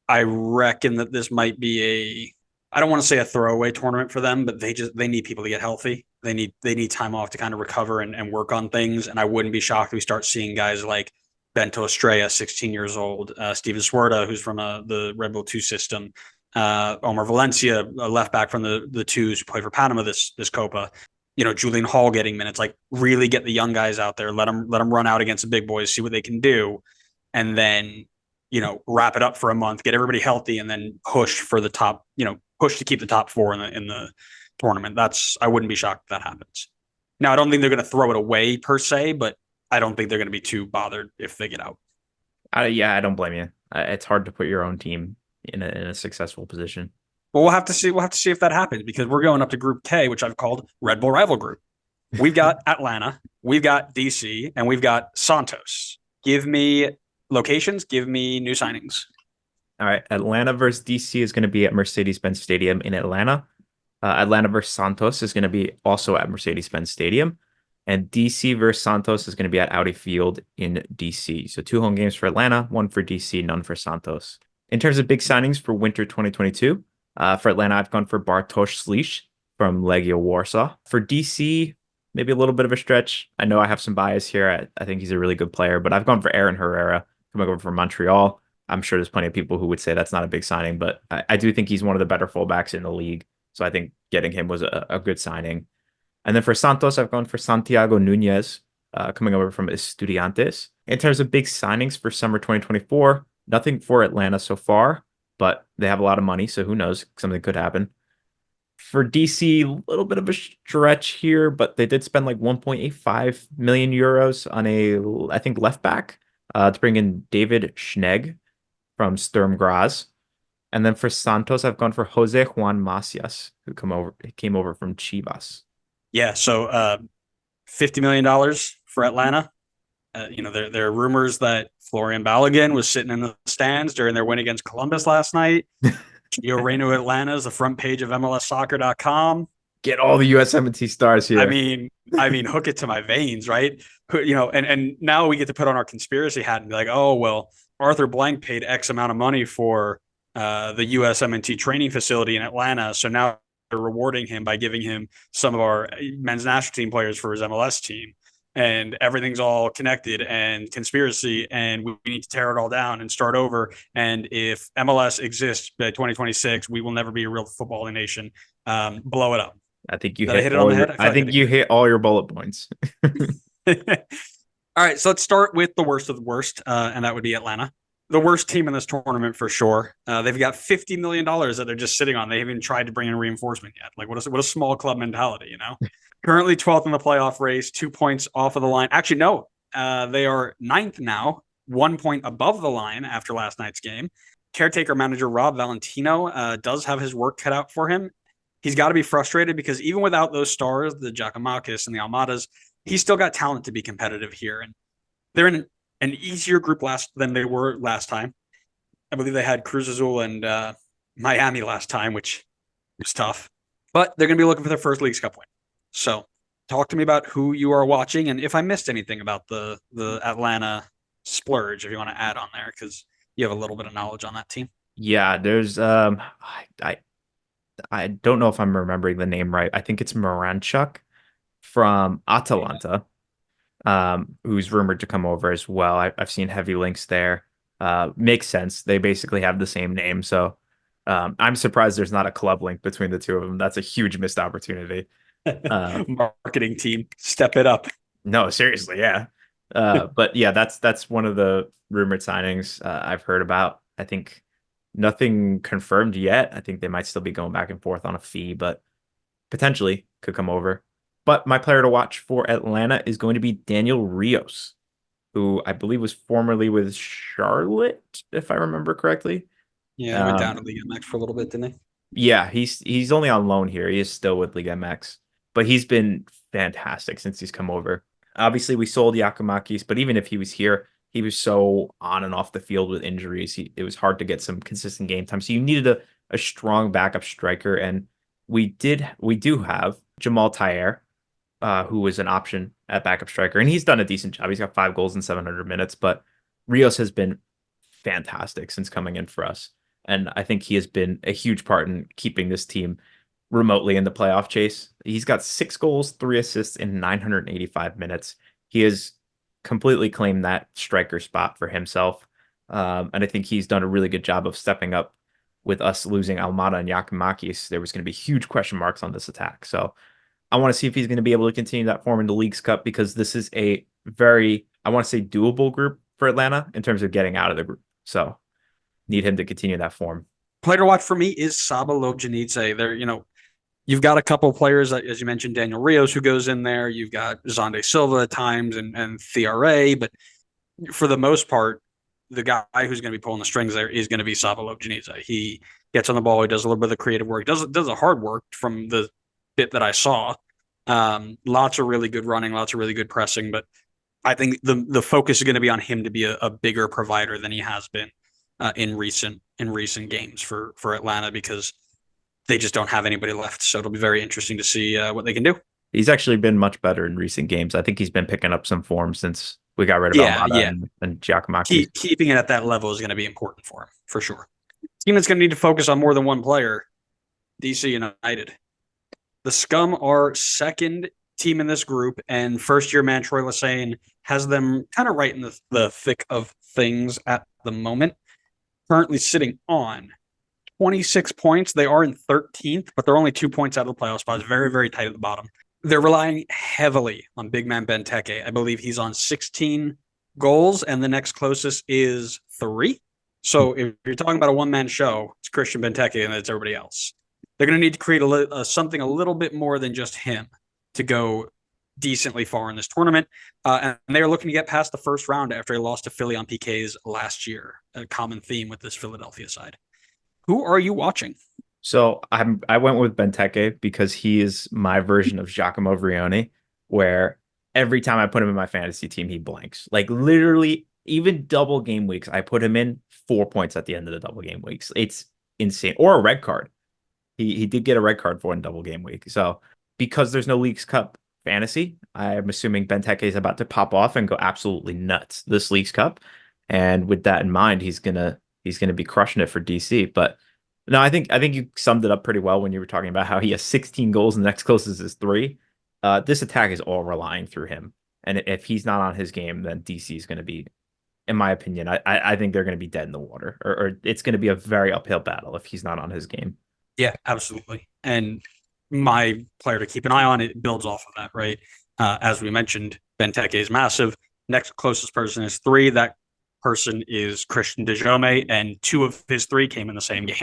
I reckon that this might be I don't want to say a throwaway tournament for them, but they need people to get healthy. They need time off to kind of recover and work on things. And I wouldn't be shocked if we start seeing guys like Bento Estrella, 16 years old, Steven Suerta, who's from the Red Bull 2 system, Omar Valencia, a left back from the twos who play for Panama this Copa. Julian Hall getting minutes. Like, really get the young guys out there, let them run out against the big boys, see what they can do, and then wrap it up for a month, get everybody healthy, and then push for the top. Push to keep the top 4 in the tournament. I wouldn't be shocked if that happens. Now, I don't think they're going to throw it away per se, but I don't think they're going to be too bothered if they get out. Yeah, I don't blame you. It's hard to put your own team in a successful position. Well, we'll have to see. We'll have to see if that happens, because we're going up to Group K, which I've called Red Bull Rival Group. We've got Atlanta, we've got DC, and we've got Santos. Give me locations. Give me new signings. All right, Atlanta versus DC is going to be at Mercedes-Benz Stadium in Atlanta. Atlanta versus Santos is going to be also at Mercedes-Benz Stadium. And DC versus Santos is going to be at Audi Field in DC. So 2 home games for Atlanta, 1 for DC, none for Santos. In terms of big signings for winter 2022, for Atlanta, I've gone for Bartosz Slisz from Legia Warsaw. For DC, maybe a little bit of a stretch. I know I have some bias here. I think he's a really good player, but I've gone for Aaron Herrera coming over from Montreal. I'm sure there's plenty of people who would say that's not a big signing, but I do think he's one of the better fullbacks in the league. So I think getting him was a good signing. And then for Santos, I've gone for Santiago Nunez, coming over from Estudiantes. In terms of big signings for summer 2024, nothing for Atlanta so far, but they have a lot of money, so who knows? Something could happen. For DC, a little bit of a stretch here, but they did spend like 1.85 million euros on I think, left back to bring in David Schnegg from Sturm Graz. And then for Santos, I've gone for Jose Juan Macias, who came over from Chivas. Yeah, so $50 million for Atlanta. There are rumors that Florian Balogun was sitting in the stands during their win against Columbus last night. Gio Reyna Atlanta is the front page of MLSsoccer.com. Get all the USMNT stars here. I mean, hook it to my veins, right? And now we get to put on our conspiracy hat and be like, oh, well, Arthur Blank paid X amount of money for the USMNT training facility in Atlanta. So now they're rewarding him by giving him some of our men's national team players for his MLS team. And everything's all connected and conspiracy, and we need to tear it all down and start over. And if MLS exists by 2026, we will never be a real footballing nation. Blow it up. I think you hit it on the head. I think you hit all your bullet points. All right, so let's start with the worst of the worst, and that would be Atlanta. The worst team in this tournament for sure. They've got $50 million that they're just sitting on. They haven't even tried to bring in reinforcement yet. Like, what a small club mentality, you know? Currently 12th in the playoff race, 2 points off of the line. Actually, no, they are 9th now, 1 point above the line after last night's game. Caretaker manager Rob Valentino does have his work cut out for him. He's got to be frustrated because even without those stars, the Giacomakis and the Almadas, he's still got talent to be competitive here. And they're in an easier group than they were last time. I believe they had Cruz Azul and Miami last time, which was tough. But they're going to be looking for their first Leagues Cup win. So talk to me about who you are watching and if I missed anything about the Atlanta splurge, if you want to add on there, because you have a little bit of knowledge on that team. Yeah, there's I don't know if I'm remembering the name right. I think it's Moranchuk from Atalanta, who's rumored to come over as well. I've seen heavy links there. Makes sense. They basically have the same name. So I'm surprised there's not a club link between the two of them. That's a huge missed opportunity. Marketing team, step it up. No, seriously, yeah. But yeah, that's one of the rumored signings I've heard about. I think nothing confirmed yet. I think they might still be going back and forth on a fee, but potentially could come over. But my player to watch for Atlanta is going to be Daniel Rios, who I believe was formerly with Charlotte, if I remember correctly. Yeah, he went down Um, to Liga MX for a little bit, didn't he? yeah, he's only on loan here. He is still with Liga MX, but he's been fantastic since he's come over. Obviously, we sold Yakimakis, but even if he was here, he was so on and off the field with injuries. It was hard to get some consistent game time. So you needed a strong backup striker, and we do have Jamal Tayer, who was an option at backup striker, and he's done a decent job. He's got 5 goals in 700 minutes, but Rios has been fantastic since coming in for us. And I think he has been a huge part in keeping this team remotely in the playoff chase. He's got 6 goals, 3 assists in 985 minutes. He has completely claimed that striker spot for himself. And I think he's done a really good job of stepping up with us losing Almada and Yakimakis. There was going to be huge question marks on this attack. So I want to see if he's going to be able to continue that form in the Leagues Cup, because this is a very, I want to say, doable group for Atlanta in terms of getting out of the group. So need him to continue that form. Player to watch for me is Saba Lobjanidze. You've got a couple of players, as you mentioned, Daniel Rios, who goes in there. You've got Zonde Silva at times and Thiaré, but for the most part, the guy who's going to be pulling the strings there is going to be Saba Lobjanidze. He gets on the ball. He does a little bit of the creative work. Does the hard work from the bit that I saw. Lots of really good running, lots of really good pressing, but I think the focus is going to be on him to be a bigger provider than he has been in recent games for Atlanta, because they just don't have anybody left. So it'll be very interesting to see what they can do. He's actually been much better in recent games. I think he's been picking up some form since we got rid of Almada and Giacomakis. Keeping it at that level is going to be important for him, for sure. Team that's going to need to focus on more than one player, DC United. The Scum are second team in this group, and first-year man Troy Lesane has them kind of right in the thick of things at the moment. Currently sitting on 26 points. They are in 13th, but they're only 2 points out of the playoff spot. It's very, very tight at the bottom. They're relying heavily on big man Benteke. I believe he's on 16 goals, and the next closest is 3. So if you're talking about a one-man show, it's Christian Benteke, and it's everybody else. They're going to need to create something a little bit more than just him to go decently far in this tournament. And they're looking to get past the first round after they lost to Philly on PKs last year, a common theme with this Philadelphia side. Who are you watching? So I went with Benteke because he is my version of Giacomo Vrioni, where every time I put him in my fantasy team, he blanks. Like literally, even double game weeks, I put him in 4 points at the end of the double game weeks. It's insane. Or a red card. He did get a red card for in double game week. So because there's no Leagues Cup fantasy, I'm assuming Benteke is about to pop off and go absolutely nuts this Leagues Cup. And with that in mind, he's gonna be crushing it for DC. But no, I think you summed it up pretty well when you were talking about how he has 16 goals and the next closest is 3. This attack is all relying through him. And if he's not on his game, then DC is going to be, in my opinion, I think they're going to be dead in the water, or it's going to be a very uphill battle if he's not on his game. Yeah, absolutely. And my player to keep an eye on, it builds off of that, right? As we mentioned, Benteke is massive. Next closest person is 3. That person is Christian Dejome, and 2 of his 3 came in the same game.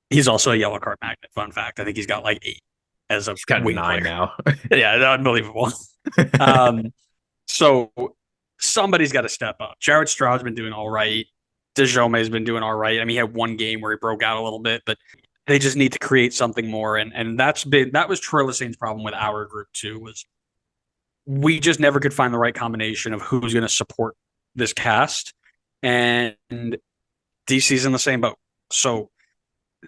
He's also a yellow card magnet. Fun fact. I think he's got like 8 as a wing 9 now. Yeah, unbelievable. So somebody's got to step up. Jared Stroud's been doing all right. Dejome's been doing all right. I mean, he had one game where he broke out a little bit, but they just need to create something more. And that was Troy Lesane's problem with our group too, was we just never could find the right combination of who's going to support this cast. And DC's in the same boat. So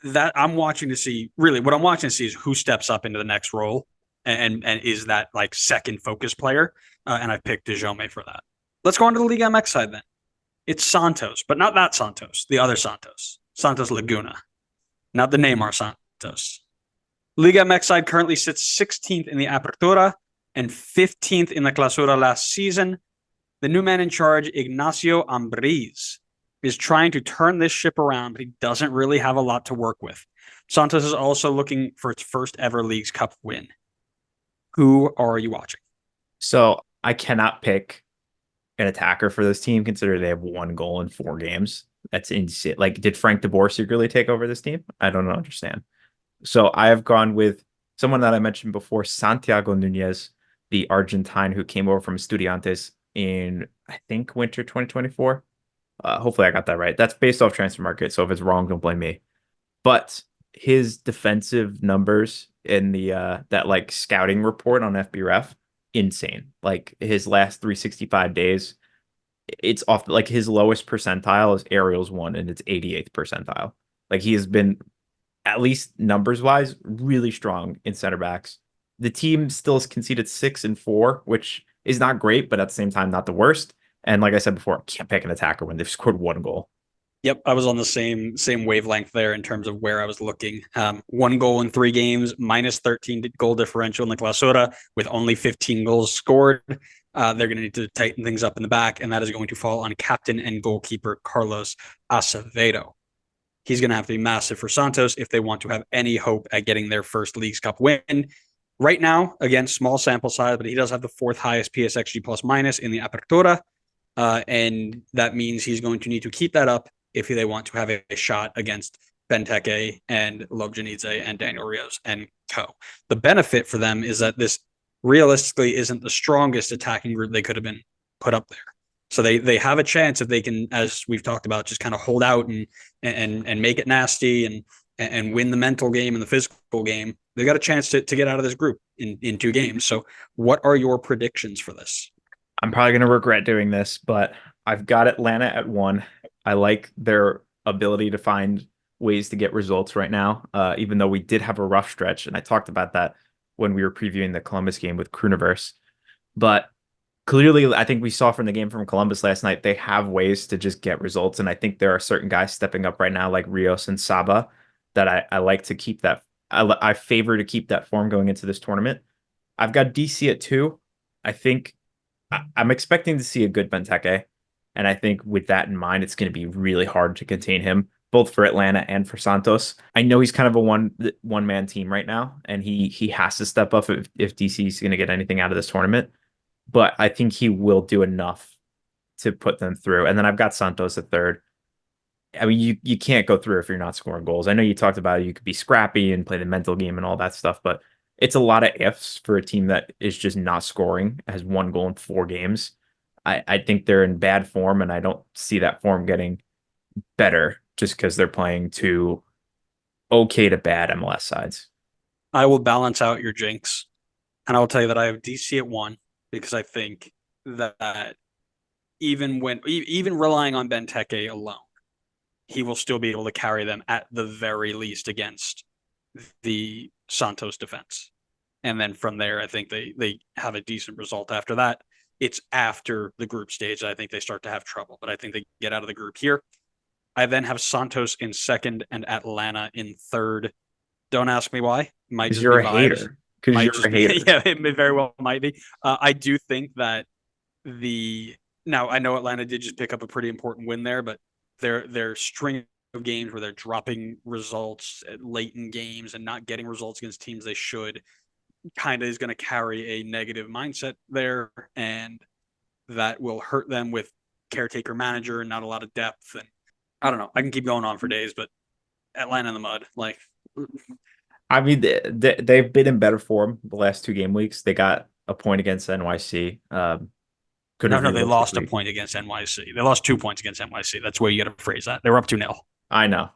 that I'm watching to see, really what I'm watching to see is who steps up into the next role and is that like second focus player. And I picked Dejome for that. Let's go on to the Liga MX side then. It's Santos, but not that Santos, the other Santos, Santos Laguna, not the Neymar Santos. Liga MX side currently sits 16th in the Apertura and 15th in the Clausura last season. The new man in charge, Ignacio Ambriz, is trying to turn this ship around, but he doesn't really have a lot to work with. Santos is also looking for its first ever Leagues Cup win. Who are you watching? So I cannot pick an attacker for this team, considering they have 1 goal in 4 games. That's insane. Like, did Frank DeBoer secretly take over this team? I don't understand. So I have gone with someone that I mentioned before, Santiago Nunez, the Argentine who came over from Estudiantes in, I think, winter 2024. Hopefully I got that right. That's based off transfer market. So if it's wrong, don't blame me. But his defensive numbers in the that like scouting report on FBref, insane. Like his last 365 days, it's off. Like his lowest percentile is Ariel's one, and it's 88th percentile. Like he has been, at least numbers wise, really strong in center backs. The team still has conceded 6-4, which is not great, but at the same time, not the worst. And like I said before, I can't pick an attacker when they've scored 1 goal. Yep, I was on the same wavelength there in terms of where I was looking. 1 goal in 3 games, minus 13 goal differential in the Clausura with only 15 goals scored. They're going to need to tighten things up in the back, and that is going to fall on captain and goalkeeper Carlos Acevedo. He's going to have to be massive for Santos if they want to have any hope at getting their first Leagues Cup win. Right now, again, small sample size, but he does have the 4th highest PSXG plus minus in the Apertura. And that means he's going to need to keep that up if they want to have a shot against Benteke and Lobjanidze and Daniel Rios and co. The benefit for them is that this realistically isn't the strongest attacking group they could have been put up there. So they have a chance if they can, as we've talked about, just kind of hold out and make it nasty and win the mental game and the physical game. They've got a chance to get out of this group in 2 games. So what are your predictions for this? I'm probably going to regret doing this, but I've got Atlanta at 1. I like their ability to find ways to get results right now, even though we did have a rough stretch. And I talked about that when we were previewing the Columbus game with Krooniverse. But clearly, I think we saw from the game from Columbus last night, they have ways to just get results. And I think there are certain guys stepping up right now, like Rios and Saba, that I like to keep that. I favor to keep that form going into this tournament. I've got DC at 2. I think I'm expecting to see a good Benteke. And I think with that in mind, it's going to be really hard to contain him, both for Atlanta and for Santos. I know he's kind of a one-man team right now, and he has to step up if DC is going to get anything out of this tournament. But I think he will do enough to put them through. And then I've got Santos at 3rd. I mean, you can't go through if you're not scoring goals. I know you talked about you could be scrappy and play the mental game and all that stuff, but it's a lot of ifs for a team that is just not scoring, has 1 goal in 4 games. I think they're in bad form, and I don't see that form getting better just because they're playing 2 okay to bad MLS sides. I will balance out your jinx, and I will tell you that I have DC at 1 because I think that even relying on Benteke alone, he will still be able to carry them at the very least against the Santos defense. And then from there, I think they have a decent result after that. It's after the group stage I think they start to have trouble, but I think they get out of the group here. I then have Santos in 2nd and Atlanta in 3rd. Don't ask me why. Might just you're a hater. Because you're a hater. Yeah, it very well might be. I do think that now I know Atlanta did just pick up a pretty important win there, but their string of games where they're dropping results late in games and not getting results against teams they should kind of is going to carry a negative mindset there, and that will hurt them with caretaker manager and not a lot of depth. And I don't know. I can keep going on for days, but Atlanta in the mud, like. I mean, they've been in better form the last 2 game weeks. They got a point against NYC. No, they lost a point against NYC. They lost 2 points against NYC. That's where you got to phrase that. They were up 2-0. I know.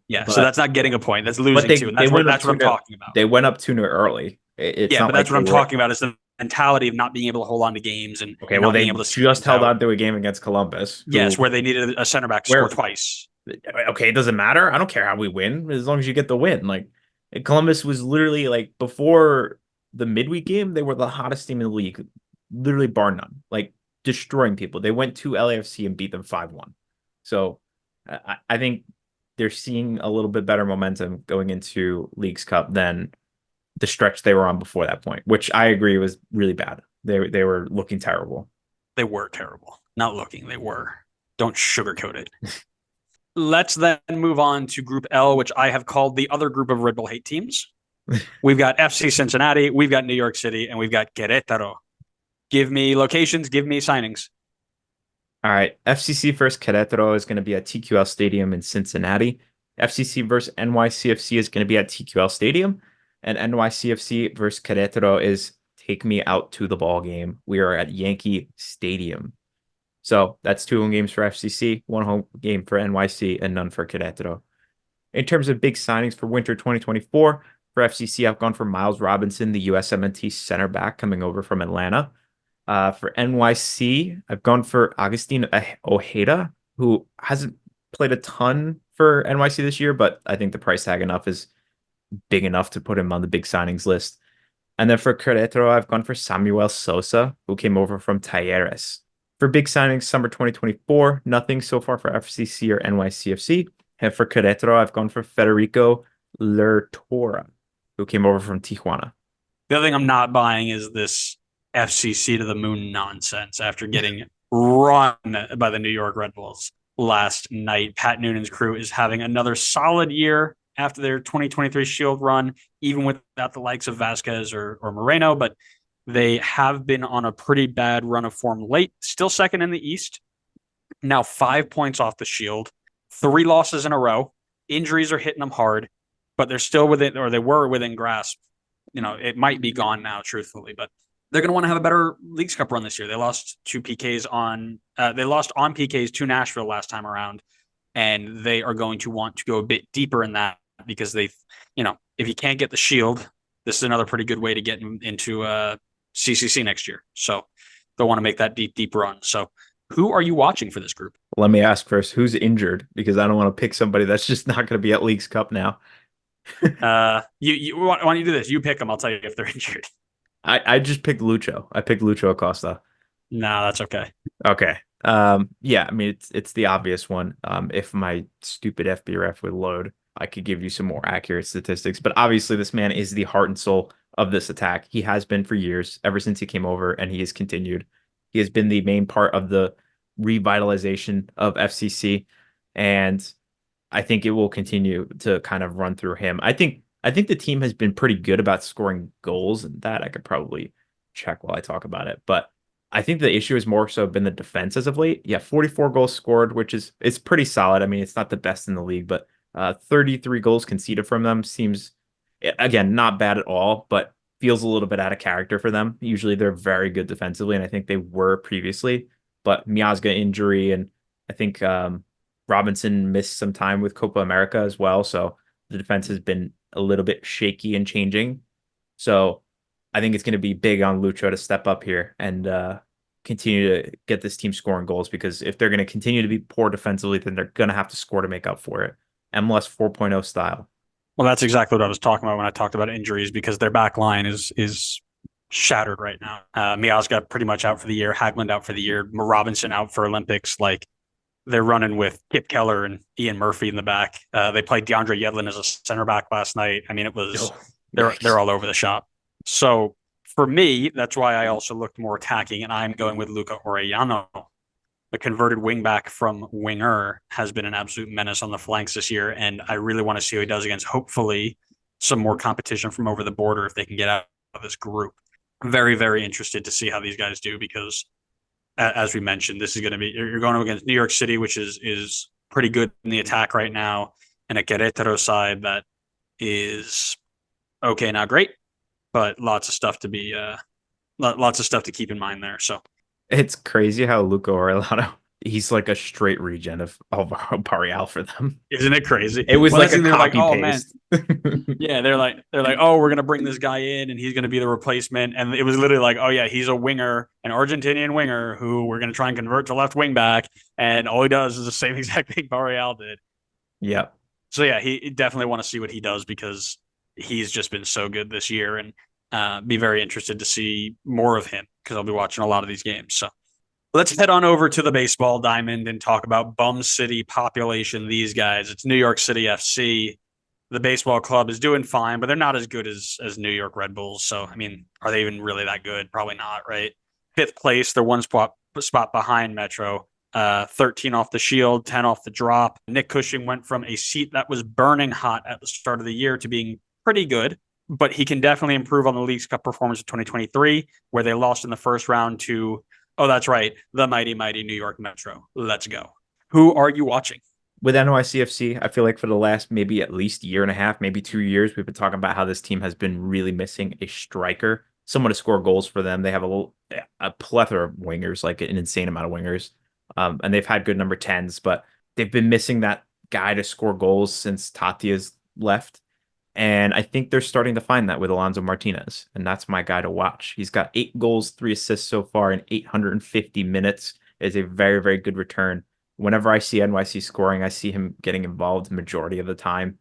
Yeah, but, so that's not getting a point. That's losing 2. That's what I'm talking about. They went up 2-0 early. But that's what I'm talking about is the mentality of not being able to hold on to games and they being able to just held on to a game against Columbus. Yes, where they needed a center back to score twice. Okay, it doesn't matter. I don't care how we win as long as you get the win. Like Columbus was literally like before the midweek game, they were the hottest team in the league, literally bar none, like destroying people. They went to LAFC and beat them 5-1. So I think they're seeing a little bit better momentum going into Leagues Cup than the stretch they were on before that point, which I agree was really bad. They were looking terrible. They were terrible. Not looking, they were. Don't sugarcoat it. Let's then move on to Group L, which I have called the other group of Red Bull hate teams. We've got FC Cincinnati, we've got New York City, and we've got Queretaro. Give me locations, give me signings. All right. FCC versus Querétaro is going to be at TQL Stadium in Cincinnati. FCC versus NYCFC is going to be at TQL Stadium. And NYCFC versus Querétaro is take me out to the ball game. We are at Yankee Stadium. So that's 2 home games for FCC, 1 home game for NYC, and none for Querétaro. In terms of big signings for winter 2024, for FCC, I've gone for Miles Robinson, the USMNT center back coming over from Atlanta. For NYC, I've gone for Agustin Ojeda, who hasn't played a ton for NYC this year, but I think the price tag enough is big enough to put him on the big signings list. And then for Querétaro, I've gone for Samuel Sosa, who came over from Talleres. For big signings, summer 2024, nothing so far for FCC or NYCFC. And for Querétaro, I've gone for Federico Lertora, who came over from Tijuana. The other thing I'm not buying is this FCC to the moon nonsense after getting run by the New York Red Bulls last night. Pat Noonan's crew is having another solid year after their 2023 Shield run, even without the likes of Vasquez or Moreno, but they have been on a pretty bad run of form late. Still second in the East. Now 5 points off the Shield, 3 losses in a row. Injuries are hitting them hard, but they're still within, or they were within grasp. It might be gone now, truthfully, but they're going to want to have a better Leagues Cup run this year. They lost on PKs to Nashville last time around, and they are going to want to go a bit deeper in that because if you can't get the Shield, this is another pretty good way to get into CCC next year. So they'll want to make that deep run. So who are you watching for this group? Let me ask first, who's injured? Because I don't want to pick somebody that's just not going to be at Leagues Cup now. Why don't you do this? You pick them. I'll tell you if they're injured. I just picked Lucho. I picked Lucho Acosta. No, that's okay. Okay. Yeah, I mean it's the obvious one. If my stupid FBref would load, I could give you some more accurate statistics. But obviously this man is the heart and soul of this attack. He has been for years, ever since he came over, and he has continued. He has been the main part of the revitalization of FCC, and I think it will continue to kind of run through him. I think the team has been pretty good about scoring goals, and that I could probably check while I talk about it. But I think the issue has more so been the defense as of late. Yeah, 44 goals scored, which it's pretty solid. I mean, it's not the best in the league, but 33 goals conceded from them seems, again, not bad at all, but feels a little bit out of character for them. Usually they're very good defensively, and I think they were previously. But Miazga injury, and I think Robinson missed some time with Copa America as well. So the defense has been a little bit shaky and changing. So I think it's going to be big on Lucho to step up here and continue to get this team scoring goals, because if they're going to continue to be poor defensively, then they're going to have to score to make up for it. MLS 4.0 style. Well, that's exactly what I was talking about when I talked about injuries, because their back line is shattered right now. Miazga pretty much out for the year. Hagland out for the year. Robinson out for Olympics. Like, they're running with Kip Keller and Ian Murphy in the back. They played DeAndre Yedlin as a center back last night. I mean, it was they're all over the shop. So for me, that's why I also looked more attacking, and I'm going with Luca Orellano. The converted wingback from winger has been an absolute menace on the flanks this year, and I really want to see how he does against, hopefully, some more competition from over the border if they can get out of this group. I'm very, very interested to see how these guys do, because as we mentioned, this is going to be, you're going against New York City, which is pretty good in the attack right now, and a Querétaro side that is okay, not great, but lots of stuff to keep in mind there. So it's crazy how Luca Orellano, he's like a straight regen of Alvaro Barreal for them. Isn't it crazy? It was like a copy oh, paste. Yeah, they're like, oh, we're gonna bring this guy in and he's gonna be the replacement. And it was literally like, oh yeah, he's a winger, an Argentinian winger who we're gonna try and convert to left wing back, and all he does is the same exact thing Barreal did. Yep. So yeah, he definitely want to see what he does, because he's just been so good this year, and be very interested to see more of him, because I'll be watching a lot of these games. So let's head on over to the baseball diamond and talk about bum city population. These guys, it's New York City FC. The baseball club is doing fine, but they're not as good as New York Red Bulls. So, I mean, are they even really that good? Probably not, right? 5th place, they're one spot behind Metro. 13 off the Shield, 10 off the drop. Nick Cushing went from a seat that was burning hot at the start of the year to being pretty good, but he can definitely improve on the Leagues Cup performance of 2023, where they lost in the first round to Oh, that's right. The mighty, mighty New York Metro. Let's go. Who are you watching? With NYCFC, I feel like for the last maybe at least year and a half, maybe 2 years, we've been talking about how this team has been really missing a striker, someone to score goals for them. They have a plethora of wingers, like an insane amount of wingers, and they've had good number 10s, but they've been missing that guy to score goals since Tati has left. And I think they're starting to find that with Alonso Martinez, and that's my guy to watch. He's got 8 goals, 3 assists so far in 850 minutes. It's a very, very good return. Whenever I see NYC scoring, I see him getting involved the majority of the time.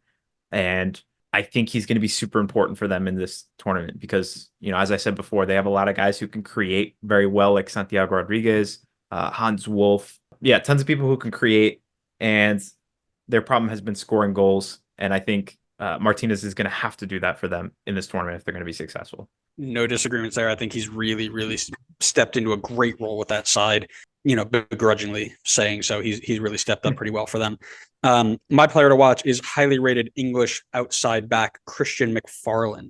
And I think he's going to be super important for them in this tournament because, as I said before, they have a lot of guys who can create very well, like Santiago Rodriguez, Hans Wolf. Yeah, tons of people who can create, and their problem has been scoring goals. And I think Martinez is going to have to do that for them in this tournament if they're going to be successful. No disagreements there. I think he's really, really stepped into a great role with that side. Begrudgingly saying so. He's really stepped up pretty well for them. My player to watch is highly rated English outside back Christian McFarlane,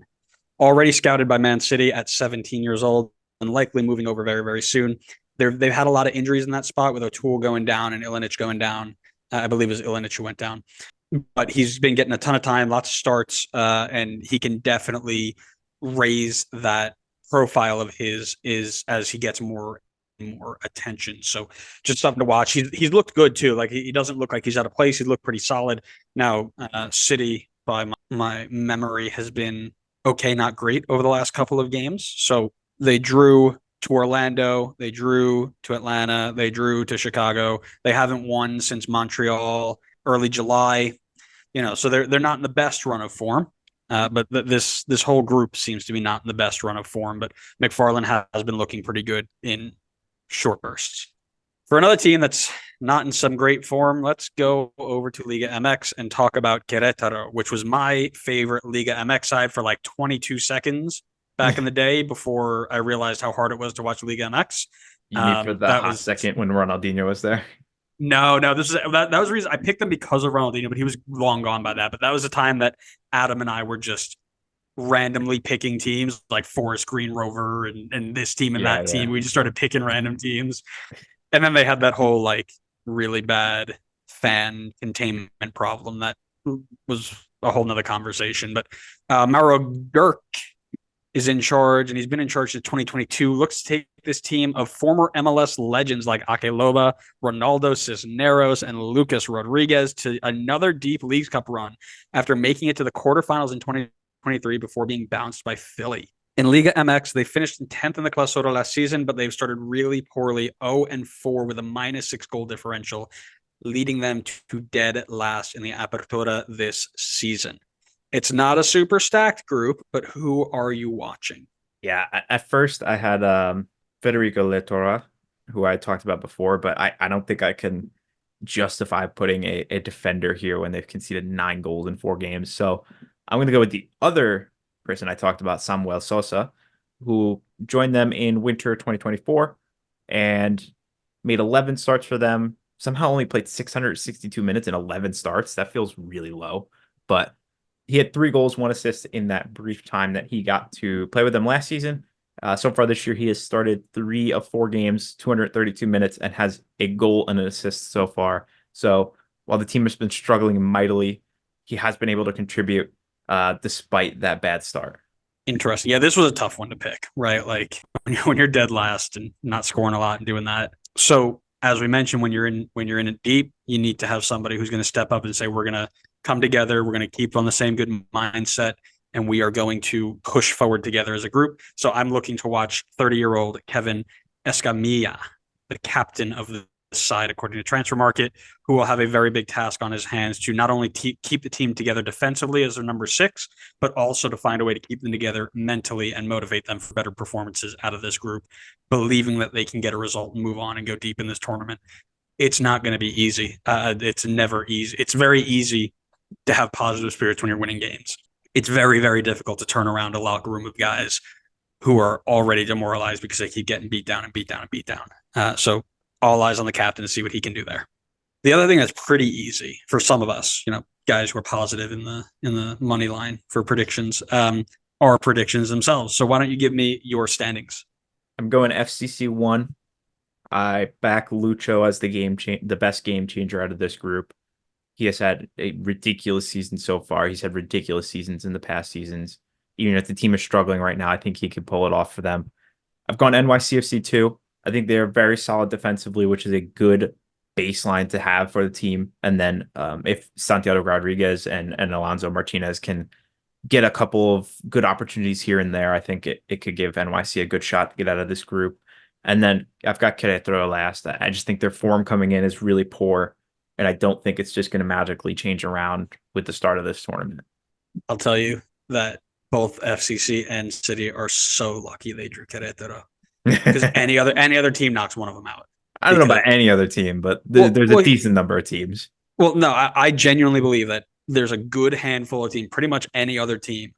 already scouted by Man City at 17 years old and likely moving over very, very soon. They've had a lot of injuries in that spot with O'Toole going down and Ilinic going down. I believe it was Ilinic who went down. But he's been getting a ton of time, lots of starts, and he can definitely raise that profile of his as he gets more attention. So just something to watch. He's looked good too. Like he doesn't look like he's out of place. He looked pretty solid. Now, City, by my memory, has been okay, not great over the last couple of games. So they drew to Orlando, they drew to Atlanta, they drew to Chicago. They haven't won since Montreal early July. So they're not in the best run of form. But this whole group seems to be not in the best run of form. But McFarlane has been looking pretty good in short bursts. For another team that's not in some great form, let's go over to Liga MX and talk about Queretaro, which was my favorite Liga MX side for like 22 seconds back in the day before I realized how hard it was to watch Liga MX. You mean for that hot second when Ronaldinho was there? No, that was the reason I picked them because of Ronaldinho, but he was long gone by that. But that was the time that Adam and I were just randomly picking teams like Forest Green Rover and this team and that team. We just started picking random teams. And then they had that whole like really bad fan containment problem that was a whole nother conversation. But Mauro Gurk is in charge, and he's been in charge since 2022. Looks to take this team of former MLS legends like Ake Loba, Ronaldo Cisneros, and Lucas Rodriguez to another deep Leagues Cup run after making it to the quarterfinals in 2023 before being bounced by Philly. In Liga MX, they finished in 10th in the Clausura last season, but they've started really poorly, 0-4 with a -6 goal differential, leading them to dead last in the Apertura this season. It's not a super stacked group, but who are you watching? Yeah, at first I had Federico Letora, who I talked about before, but I don't think I can justify putting a defender here when they've conceded 9 goals in 4 games. So I'm going to go with the other person I talked about, Samuel Sosa, who joined them in winter 2024 and made 11 starts for them. Somehow only played 662 minutes in 11 starts. That feels really low, but he had 3 goals, 1 assist in that brief time that he got to play with them last season. So far this year, he has started 3 of 4 games, 232 minutes, and has a goal and an assist so far. So while the team has been struggling mightily, he has been able to contribute despite that bad start. Interesting. Yeah, this was a tough one to pick, right? Like when you're dead last and not scoring a lot and doing that. So as we mentioned, when you're in it deep, you need to have somebody who's going to step up and say, we're going to come together. We're going to keep on the same good mindset, and we are going to push forward together as a group. So I'm looking to watch 30-year-old Kevin Escamilla, the captain of the side, according to Transfer Market, who will have a very big task on his hands to not only keep the team together defensively as their number 6, but also to find a way to keep them together mentally and motivate them for better performances out of this group, believing that they can get a result and move on and go deep in this tournament. It's not going to be easy. It's never easy. It's very easy to have positive spirits when you're winning games. It's very, very difficult to turn around a locker room of guys who are already demoralized because they keep getting beat down and beat down and beat down. So all eyes on the captain to see what he can do there. The other thing that's pretty easy for some of us, guys who are positive in the money line for predictions, are predictions themselves. So why don't you give me your standings? I'm going FCC 1, I back Lucho as the best game changer out of this group. He has had a ridiculous season so far. He's had ridiculous seasons in the past seasons. Even if the team is struggling right now, I think he could pull it off for them. I've gone NYCFC too. I think they're very solid defensively, which is a good baseline to have for the team. And then if Santiago Rodriguez and Alonso Martinez can get a couple of good opportunities here and there, I think it could give NYC a good shot to get out of this group. And then I've got Queretaro last. I just think their form coming in is really poor. And I don't think it's just going to magically change around with the start of this tournament. I'll tell you that both FCC and City are so lucky they drew Querétaro, because any other team knocks one of them out. I don't know about any other team, but there's a decent number of teams. Well, no, I genuinely believe that there's a good handful of teams, pretty much any other team,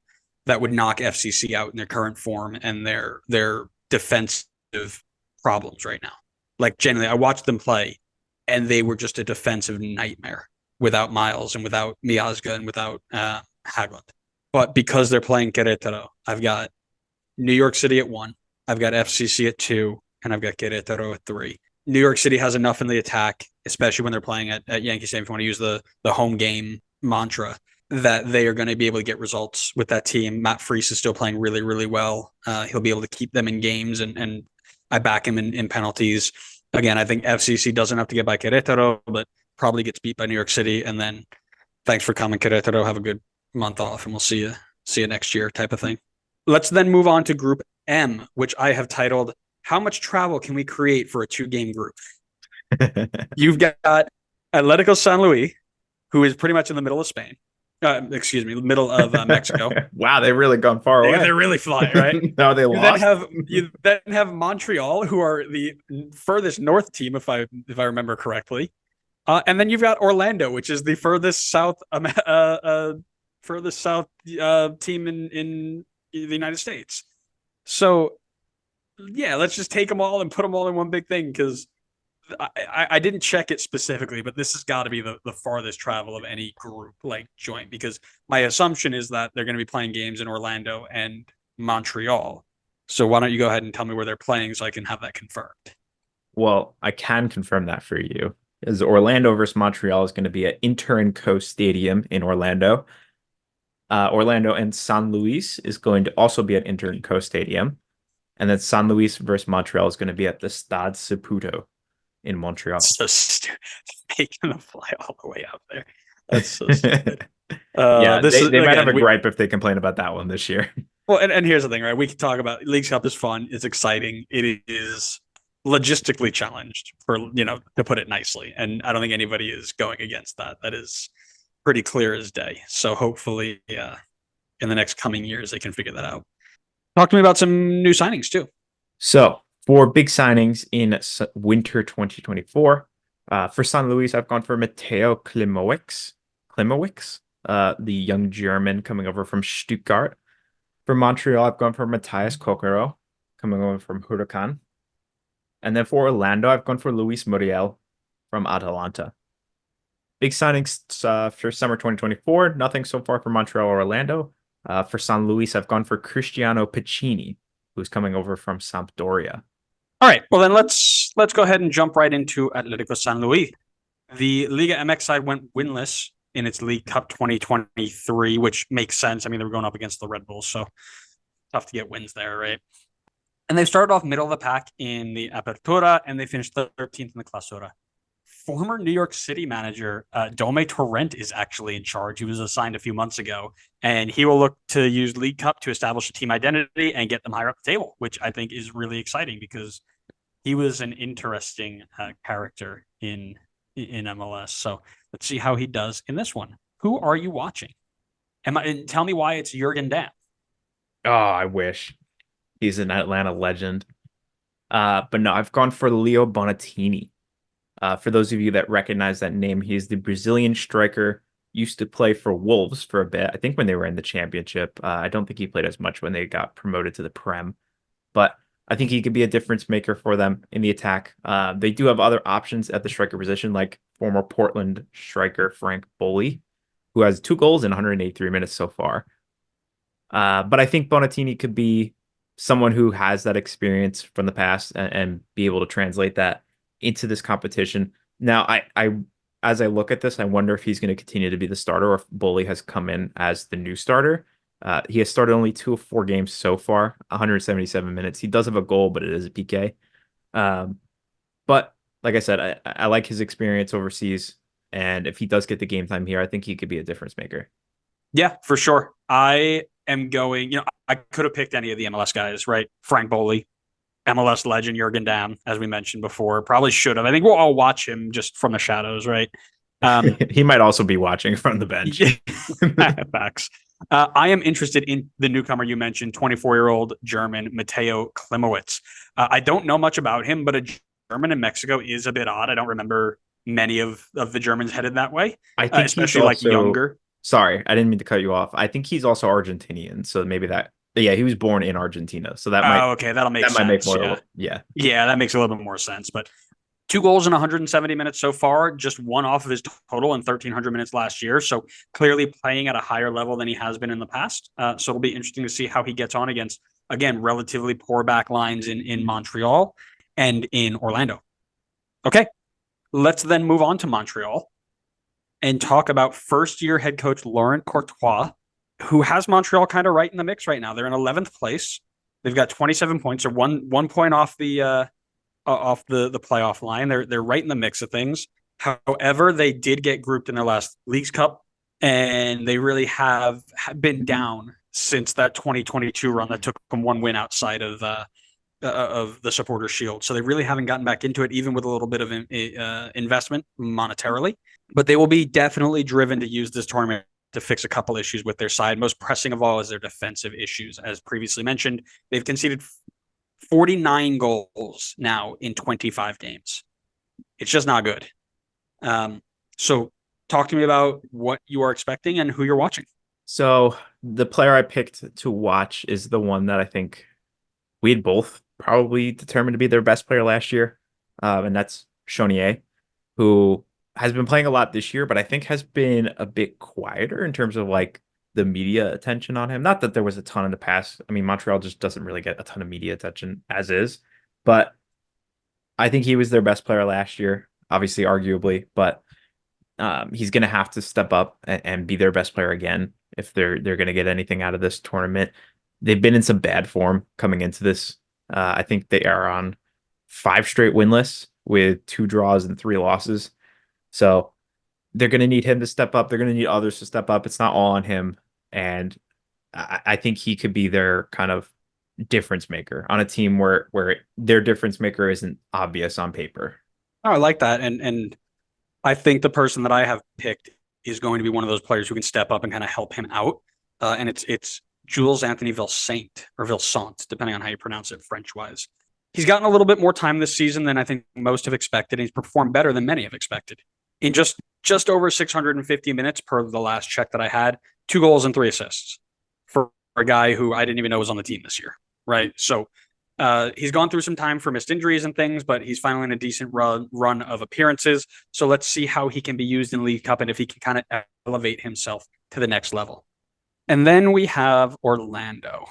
that would knock FCC out in their current form and their defensive problems right now. Like, genuinely, I watched them play, and they were just a defensive nightmare without Miles and without Miazga and without Haglund. But because they're playing Querétaro, I've got New York City at 1, I've got FCC at 2, and I've got Querétaro at 3. New York City has enough in the attack, especially when they're playing at Yankee Stadium, if you want to use the home game mantra, that they are going to be able to get results with that team. Matt Freese is still playing really, really well. He'll be able to keep them in games, and I back him in penalties. Again, I think FCC doesn't have to get by Querétaro, but probably gets beat by New York City. And then thanks for coming, Querétaro. Have a good month off, and we'll see you next year type of thing. Let's then move on to Group M, which I have titled, How Much Travel Can We Create for a 2-Game Group? You've got Atletico San Luis, who is pretty much in the middle of Spain. Middle of Mexico. Wow, they've really gone far away. They're really flying, right? No, they lost. You then have Montreal, who are the furthest north team, if I remember correctly, and then you've got Orlando, which is the furthest south team in the United States. So, yeah, let's just take them all and put them all in one big thing, because I didn't check it specifically, but this has got to be the farthest travel of any group like joint, because my assumption is that they're going to be playing games in Orlando and Montreal. So why don't you go ahead and tell me where they're playing so I can have that confirmed? Well, I can confirm that for you. As Orlando versus Montreal is going to be at Inter&Co Stadium in Orlando. Orlando and San Luis is going to also be at Inter&Co Stadium. And then San Luis versus Montreal is going to be at the Stade Saputo in Montreal. So stupid. Making them fly all the way out there. That's so stupid. They might have a gripe if they complain about that one this year. Well, and here's the thing, right? We can talk about Leagues Cup is fun. It's exciting. It is logistically challenged, to put it nicely. And I don't think anybody is going against that. That is pretty clear as day. So hopefully in the next coming years, they can figure that out. Talk to me about some new signings too. So for big signings in winter 2024, for San Luis, I've gone for Mateo Klimowicz, the young German coming over from Stuttgart. For Montreal, I've gone for Matthias Kokero, coming over from Huracan. And then for Orlando, I've gone for Luis Muriel from Atalanta. Big signings for summer 2024, nothing so far for Montreal or Orlando. For San Luis, I've gone for Cristiano Piccini, who's coming over from Sampdoria. All right, well then let's go ahead and jump right into Atletico San Luis. The Liga MX side went winless in its League Cup 2023, which makes sense. I mean, they were going up against the Red Bulls, so tough to get wins there, right? And they started off middle of the pack in the Apertura, and they finished 13th in the Clausura. Former New York City manager Dome Torrent is actually in charge. He was assigned a few months ago, and he will look to use League Cup to establish a team identity and get them higher up the table, which I think is really exciting because he was an interesting character in MLS. So let's see how he does in this one. Who are you watching? Tell me why it's Jurgen Damm. Oh, I wish. He's an Atlanta legend. But no, I've gone for Leo Bonatini. For those of you that recognize that name, he's the Brazilian striker, used to play for Wolves for a bit. I think when they were in the championship. I don't think he played as much when they got promoted to the Prem. But I think he could be a difference maker for them in the attack. They do have other options at the striker position, like former Portland striker Frank Boley, who has 2 goals in 183 minutes so far. But I think Bonatini could be someone who has that experience from the past and be able to translate that into this competition. Now, as I look at this, I wonder if he's going to continue to be the starter or if Bully has come in as the new starter. He has started only 2 of 4 games so far, 177 minutes. He does have a goal, but it is a PK. But like I said, I like his experience overseas. And if he does get the game time here, I think he could be a difference maker. Yeah, for sure. I am going, I could have picked any of the MLS guys, right? Frank Boley, MLS legend Jurgen Damm, as we mentioned before. Probably should have. I think we'll all watch him just from the shadows, right? He might also be watching from the bench. Facts. I am interested in the newcomer you mentioned, 24-year-old German Mateo Klimowicz. I don't know much about him, but a German in Mexico is a bit odd. I don't remember many of the Germans headed that way, I think especially like younger. Sorry, I didn't mean to cut you off. I think he's also Argentinian, so maybe that. Yeah, he was born in Argentina, so that might. Oh, okay, that'll make that sense. might make more. Yeah. Yeah, Yeah, that makes a little bit more sense. But 2 goals in 170 minutes so far, just one off of his total in 1,300 minutes last year. So clearly playing at a higher level than he has been in the past. So it'll be interesting to see how he gets on against, again, relatively poor back lines in Montreal and in Orlando. Okay, let's then move on to Montreal and talk about first-year head coach Laurent Courtois, who has Montreal kind of right in the mix right now. They're in 11th place. They've got 27 points, or one point off the playoff line. They're right in the mix of things. However, they did get grouped in their last Leagues Cup, and they really have been down since that 2022 run that took them 1 win outside of the Supporters Shield. So they really haven't gotten back into it, even with a little bit of investment monetarily. But they will be definitely driven to use this tournament to fix a couple issues with their side. Most pressing of all is their defensive issues. As previously mentioned, they've conceded 49 goals now in 25 games. It's just not good. So talk to me about what you are expecting and who you're watching. So the player I picked to watch is the one that I think we had both probably determined to be their best player last year, and that's Chonier, who has been playing a lot this year, but I think has been a bit quieter in terms of like the media attention on him. Not that there was a ton in the past. I mean, Montreal just doesn't really get a ton of media attention as is, but I think he was their best player last year, obviously, arguably, but he's going to have to step up and be their best player again if they're going to get anything out of this tournament. They've been in some bad form coming into this. I think they are on 5 straight winless with 2 draws and 3 losses. So they're going to need him to step up. They're going to need others to step up. It's not all on him. And I think he could be their kind of difference maker on a team where their difference maker isn't obvious on paper. Oh, I like that. And I think the person that I have picked is going to be one of those players who can step up and kind of help him out. And it's Jules Anthony Vilsaint or Vilsant, depending on how you pronounce it French-wise. He's gotten a little bit more time this season than I think most have expected. And he's performed better than many have expected. In just over 650 minutes per the last check that I had, 2 goals and 3 assists for a guy who I didn't even know was on the team this year, right? So he's gone through some time for missed injuries and things, but he's finally in a decent run of appearances. So let's see how he can be used in League Cup and if he can kind of elevate himself to the next level. And then we have Orlando.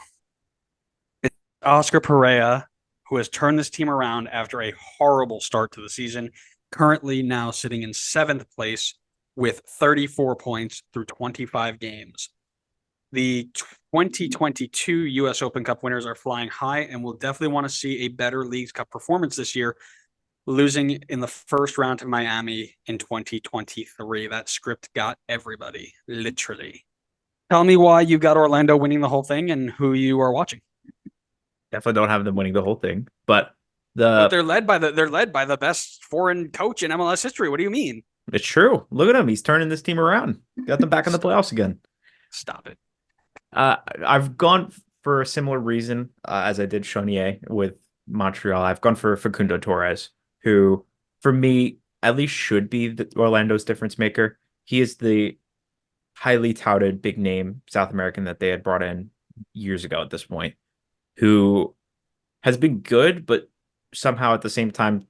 It's Oscar Pereira, who has turned this team around after a horrible start to the season, currently now sitting in 7th place with 34 points through 25 games. The 2022 U.S. Open Cup winners are flying high and will definitely want to see a better Leagues Cup performance this year, losing in the first round to Miami in 2023. That script got everybody, literally. Tell me why you got Orlando winning the whole thing and who you are watching. Definitely don't have them winning the whole thing, but they're led by the best foreign coach in MLS history. What do you mean? It's true. Look at him. He's turning this team around. Got them back in the playoffs again. Stop it. I've gone for a similar reason as I did Chonier with Montreal. I've gone for Facundo Torres, who, for me, at least should be Orlando's difference maker. He is the highly touted big name South American that they had brought in years ago at this point, who has been good, but somehow at the same time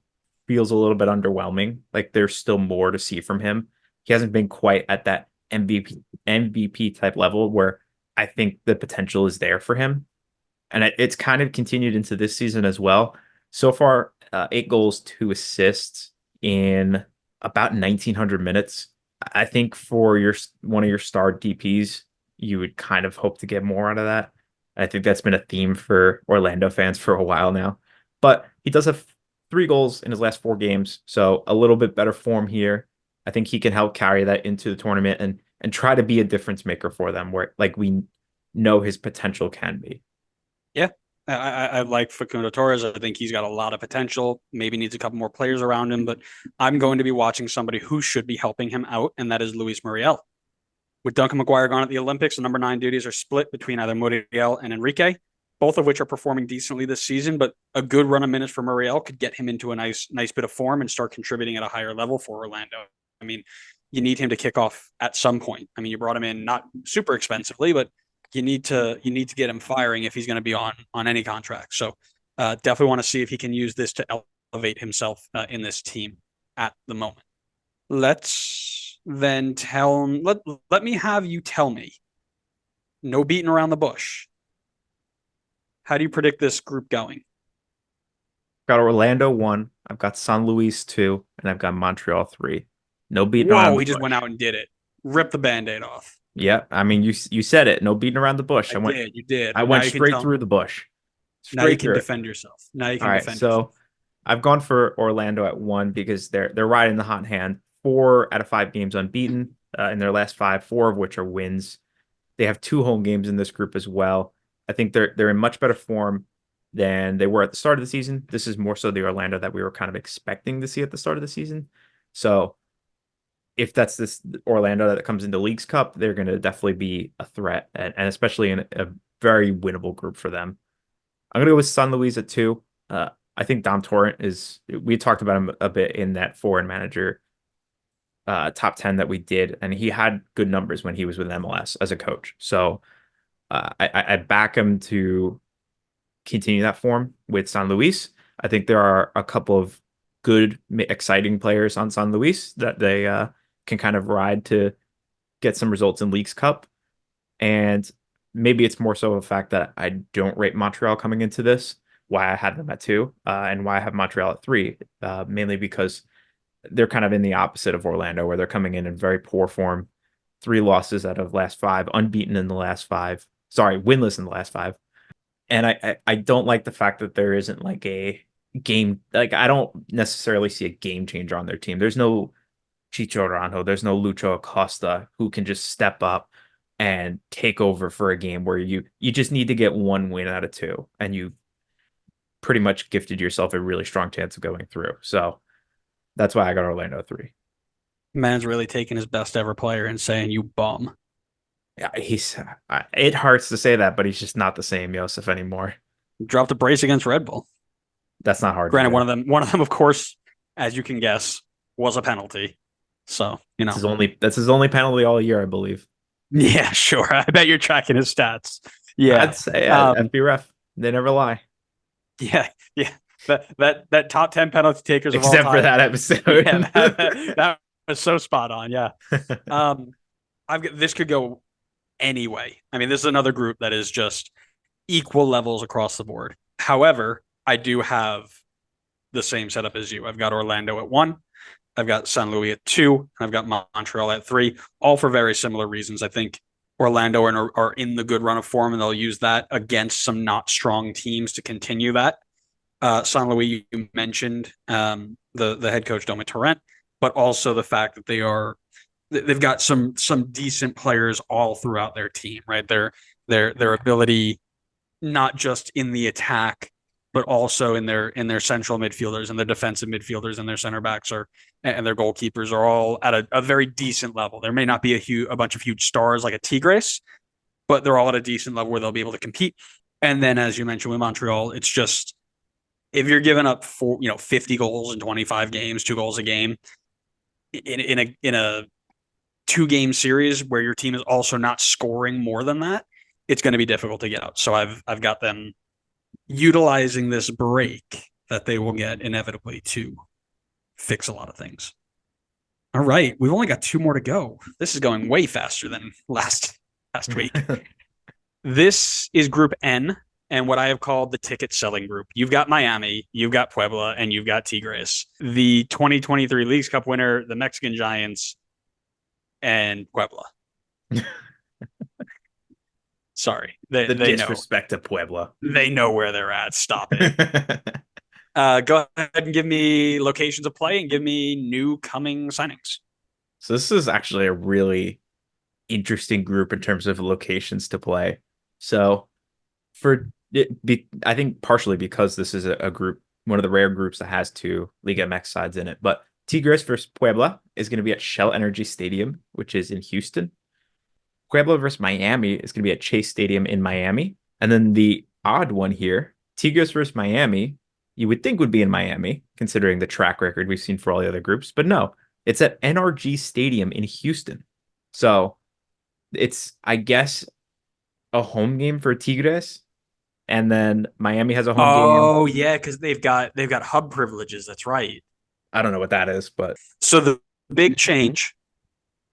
feels a little bit underwhelming. Like there's still more to see from him. He hasn't been quite at that MVP type level where I think the potential is there for him. And it's kind of continued into this season as well. So far, 8 goals, 2 assists in about 1,900 minutes. I think for one of your star DPs, you would kind of hope to get more out of that. I think that's been a theme for Orlando fans for a while now. But he does have 3 goals in his last 4 games, so a little bit better form here. I think he can help carry that into the tournament and try to be a difference maker for them, where like we know his potential can be. Yeah. I like Facundo Torres. I think he's got a lot of potential, maybe needs a couple more players around him, but I'm going to be watching somebody who should be helping him out, and that is Luis Muriel. With Duncan McGuire gone at the Olympics, the number 9 duties are split between either Muriel and Enrique, both of which are performing decently this season, but a good run of minutes for Muriel could get him into a nice bit of form and start contributing at a higher level for Orlando. I mean, you need him to kick off at some point. I mean, you brought him in not super expensively, but you need to get him firing if he's going to be on any contract. So definitely want to see if he can use this to elevate himself in this team at the moment. Let's then let me have you tell me, no beating around the bush, how do you predict this group going? Got Orlando 1, I've got San Luis 2, and I've got Montreal 3. No beating around Whoa, the he just bush. went out and did it. Rip the Band-Aid off. Yeah, I mean you said it. No beating around the bush. You did. I went straight through the bush. Now you Straight can through it. defend yourself. Now you All can right, defend so yourself. I've gone for Orlando at 1 because they're riding the hot hand. 4 out of 5 games unbeaten in their last 5, 4 of which are wins. They have 2 home games in this group as well. I think they're in much better form than they were at the start of the season. This is more so the Orlando that we were kind of expecting to see at the start of the season. So if that's this Orlando that comes into Leagues Cup, they're going to definitely be a threat, and especially in a very winnable group for them. I'm going to go with San Luis at 2. I think Dom Torrent we talked about him a bit in that foreign manager top 10 that we did, and he had good numbers when he was with MLS as a coach. So I back him to continue that form with San Luis. I think there are a couple of good, exciting players on San Luis that they can kind of ride to get some results in Leagues Cup. And maybe it's more so a fact that I don't rate Montreal coming into this, why I had them at 2, and why I have Montreal at 3, mainly because they're kind of in the opposite of Orlando, where they're coming in very poor form. 3 losses out of last 5, unbeaten in the last 5. Sorry, winless in the last 5. And I don't like the fact that there isn't like a game. Like, I don't necessarily see a game changer on their team. There's no Chicho Aranjo, there's no Lucho Acosta who can just step up and take over for a game where you just need to get 1 win out of 2, and you pretty much gifted yourself a really strong chance of going through. So that's why I got Orlando 3. Man's really taking his best ever player and saying, you bum. Yeah, it hurts to say that, but he's just not the same Josef anymore. Dropped a brace against Red Bull. That's not hard. Granted, one of them, of course, as you can guess, was a penalty. So, that's his only penalty all year, I believe. Yeah, sure. I bet you're tracking his stats. Yeah. I'd say FBref. They never lie. Yeah. That top 10 penalty takers of all Except time. for that episode. Yeah, that was so spot on. Yeah. This could go anyway. I mean, this is another group that is just equal levels across the board. However, I do have the same setup as you. I've got Orlando at 1. I've got San Luis at 2. And I've got Montreal at 3, all for very similar reasons. I think Orlando are in the good run of form, and they'll use that against some not strong teams to continue that. San Luis, you mentioned the head coach, Doma Torrent, but also the fact that they've got some decent players all throughout their team, right? Their ability, not just in the attack, but also in their central midfielders and their defensive midfielders and their center backs and their goalkeepers are all at a very decent level. There may not be a bunch of huge stars like a Tigres, but they're all at a decent level where they'll be able to compete. And then, as you mentioned with Montreal, it's just, if you're giving up 50 goals in 25 games, 2 goals a game in a 2-game series where your team is also not scoring more than that, it's going to be difficult to get out. So I've got them utilizing this break that they will get inevitably to fix a lot of things. All right, we've only got 2 more to go. This is going way faster than last week. This is Group N. and what I have called the ticket selling group. You've got Miami, you've got Puebla, and you've got Tigres. The 2023 Leagues Cup winner, the Mexican Giants, and Puebla. Sorry, The they know. disrespect to Puebla. They know where they're at. Stop it. Go ahead and give me locations of play and give me new coming signings. So this is actually a really interesting group in terms of locations to play. So I think partially because this is a group, one of the rare groups that has two Liga MX sides in it. But Tigres versus Puebla is going to be at Shell Energy Stadium, which is in Houston. Puebla versus Miami is going to be at Chase Stadium in Miami. And then the odd one here, Tigres versus Miami, you would think would be in Miami, considering the track record we've seen for all the other groups. But no, it's at NRG Stadium in Houston. So it's, I guess, a home game for Tigres. And then Miami has a home game. Oh, yeah, because they've got hub privileges. That's right. I don't know what that is, but so the big change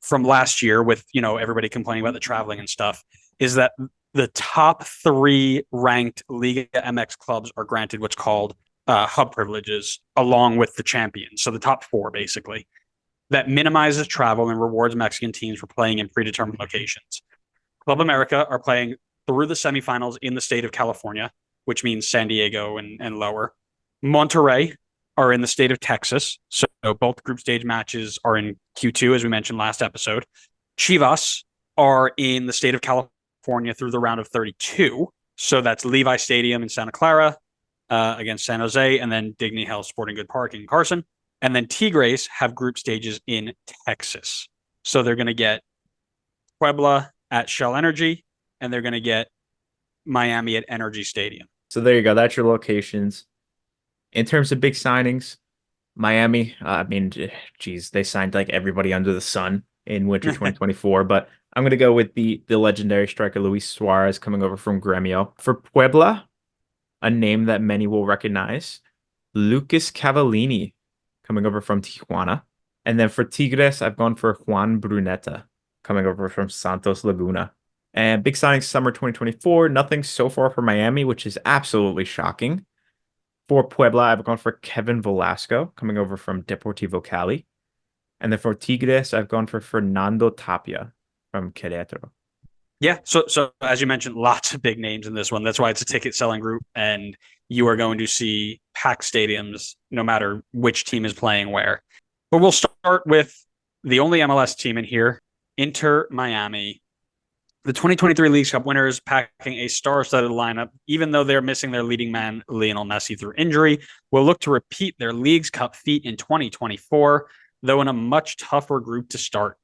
from last year with, everybody complaining about the traveling and stuff is that the top 3 ranked Liga MX clubs are granted what's called hub privileges along with the champions. So the top 4, basically, that minimizes travel and rewards Mexican teams for playing in predetermined locations. Club America are playing through the semifinals in the state of California, which means San Diego and lower. Monterrey are in the state of Texas. So both group stage matches are in Q2, as we mentioned last episode. Chivas are in the state of California through the round of 32. So that's Levi Stadium in Santa Clara against San Jose, and then Dignity Health Sporting Good Park in Carson. And then Tigres have group stages in Texas. So they're going to get Puebla at Shell Energy, and they're going to get Miami at Energy Stadium. So there you go. That's your locations. In terms of big signings, Miami, they signed like everybody under the sun in winter 2024, but I'm going to go with the legendary striker Luis Suarez coming over from Gremio. For Puebla, a name that many will recognize, Lucas Cavallini coming over from Tijuana. And then for Tigres, I've gone for Juan Bruneta coming over from Santos Laguna. And big signings summer 2024, nothing so far for Miami, which is absolutely shocking. For Puebla, I've gone for Kevin Velasco coming over from Deportivo Cali. And then for Tigres, I've gone for Fernando Tapia from Queretaro. Yeah, so as you mentioned, lots of big names in this one. That's why it's a ticket selling group, and you are going to see packed stadiums no matter which team is playing where. But we'll start with the only MLS team in here, Inter Miami. The 2023 Leagues Cup winners packing a star-studded lineup, even though they're missing their leading man, Lionel Messi, through injury, will look to repeat their Leagues Cup feat in 2024, though in a much tougher group to start.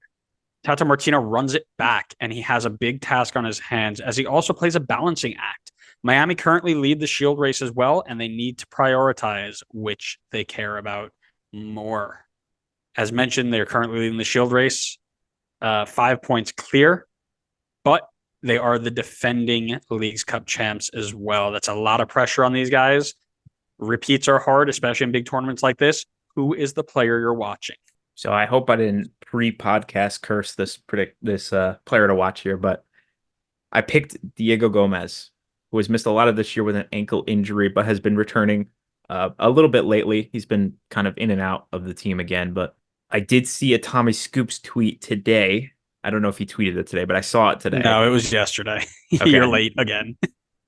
Tata Martino runs it back, and he has a big task on his hands as he also plays a balancing act. Miami currently lead the Shield race as well, and they need to prioritize which they care about more. As mentioned, they're currently leading the Shield race, 5 points clear, but they are the defending Leagues Cup champs as well. That's a lot of pressure on these guys. Repeats are hard, especially in big tournaments like this. Who is the player you're watching? So I hope I didn't pre-podcast curse this player to watch here, but I picked Diego Gomez, who has missed a lot of this year with an ankle injury, but has been returning a little bit lately. He's been kind of in and out of the team again, but I did see a Tommy Scoops tweet today. I don't know if he tweeted it today, but I saw it today. No, it was yesterday. Okay. You're late again.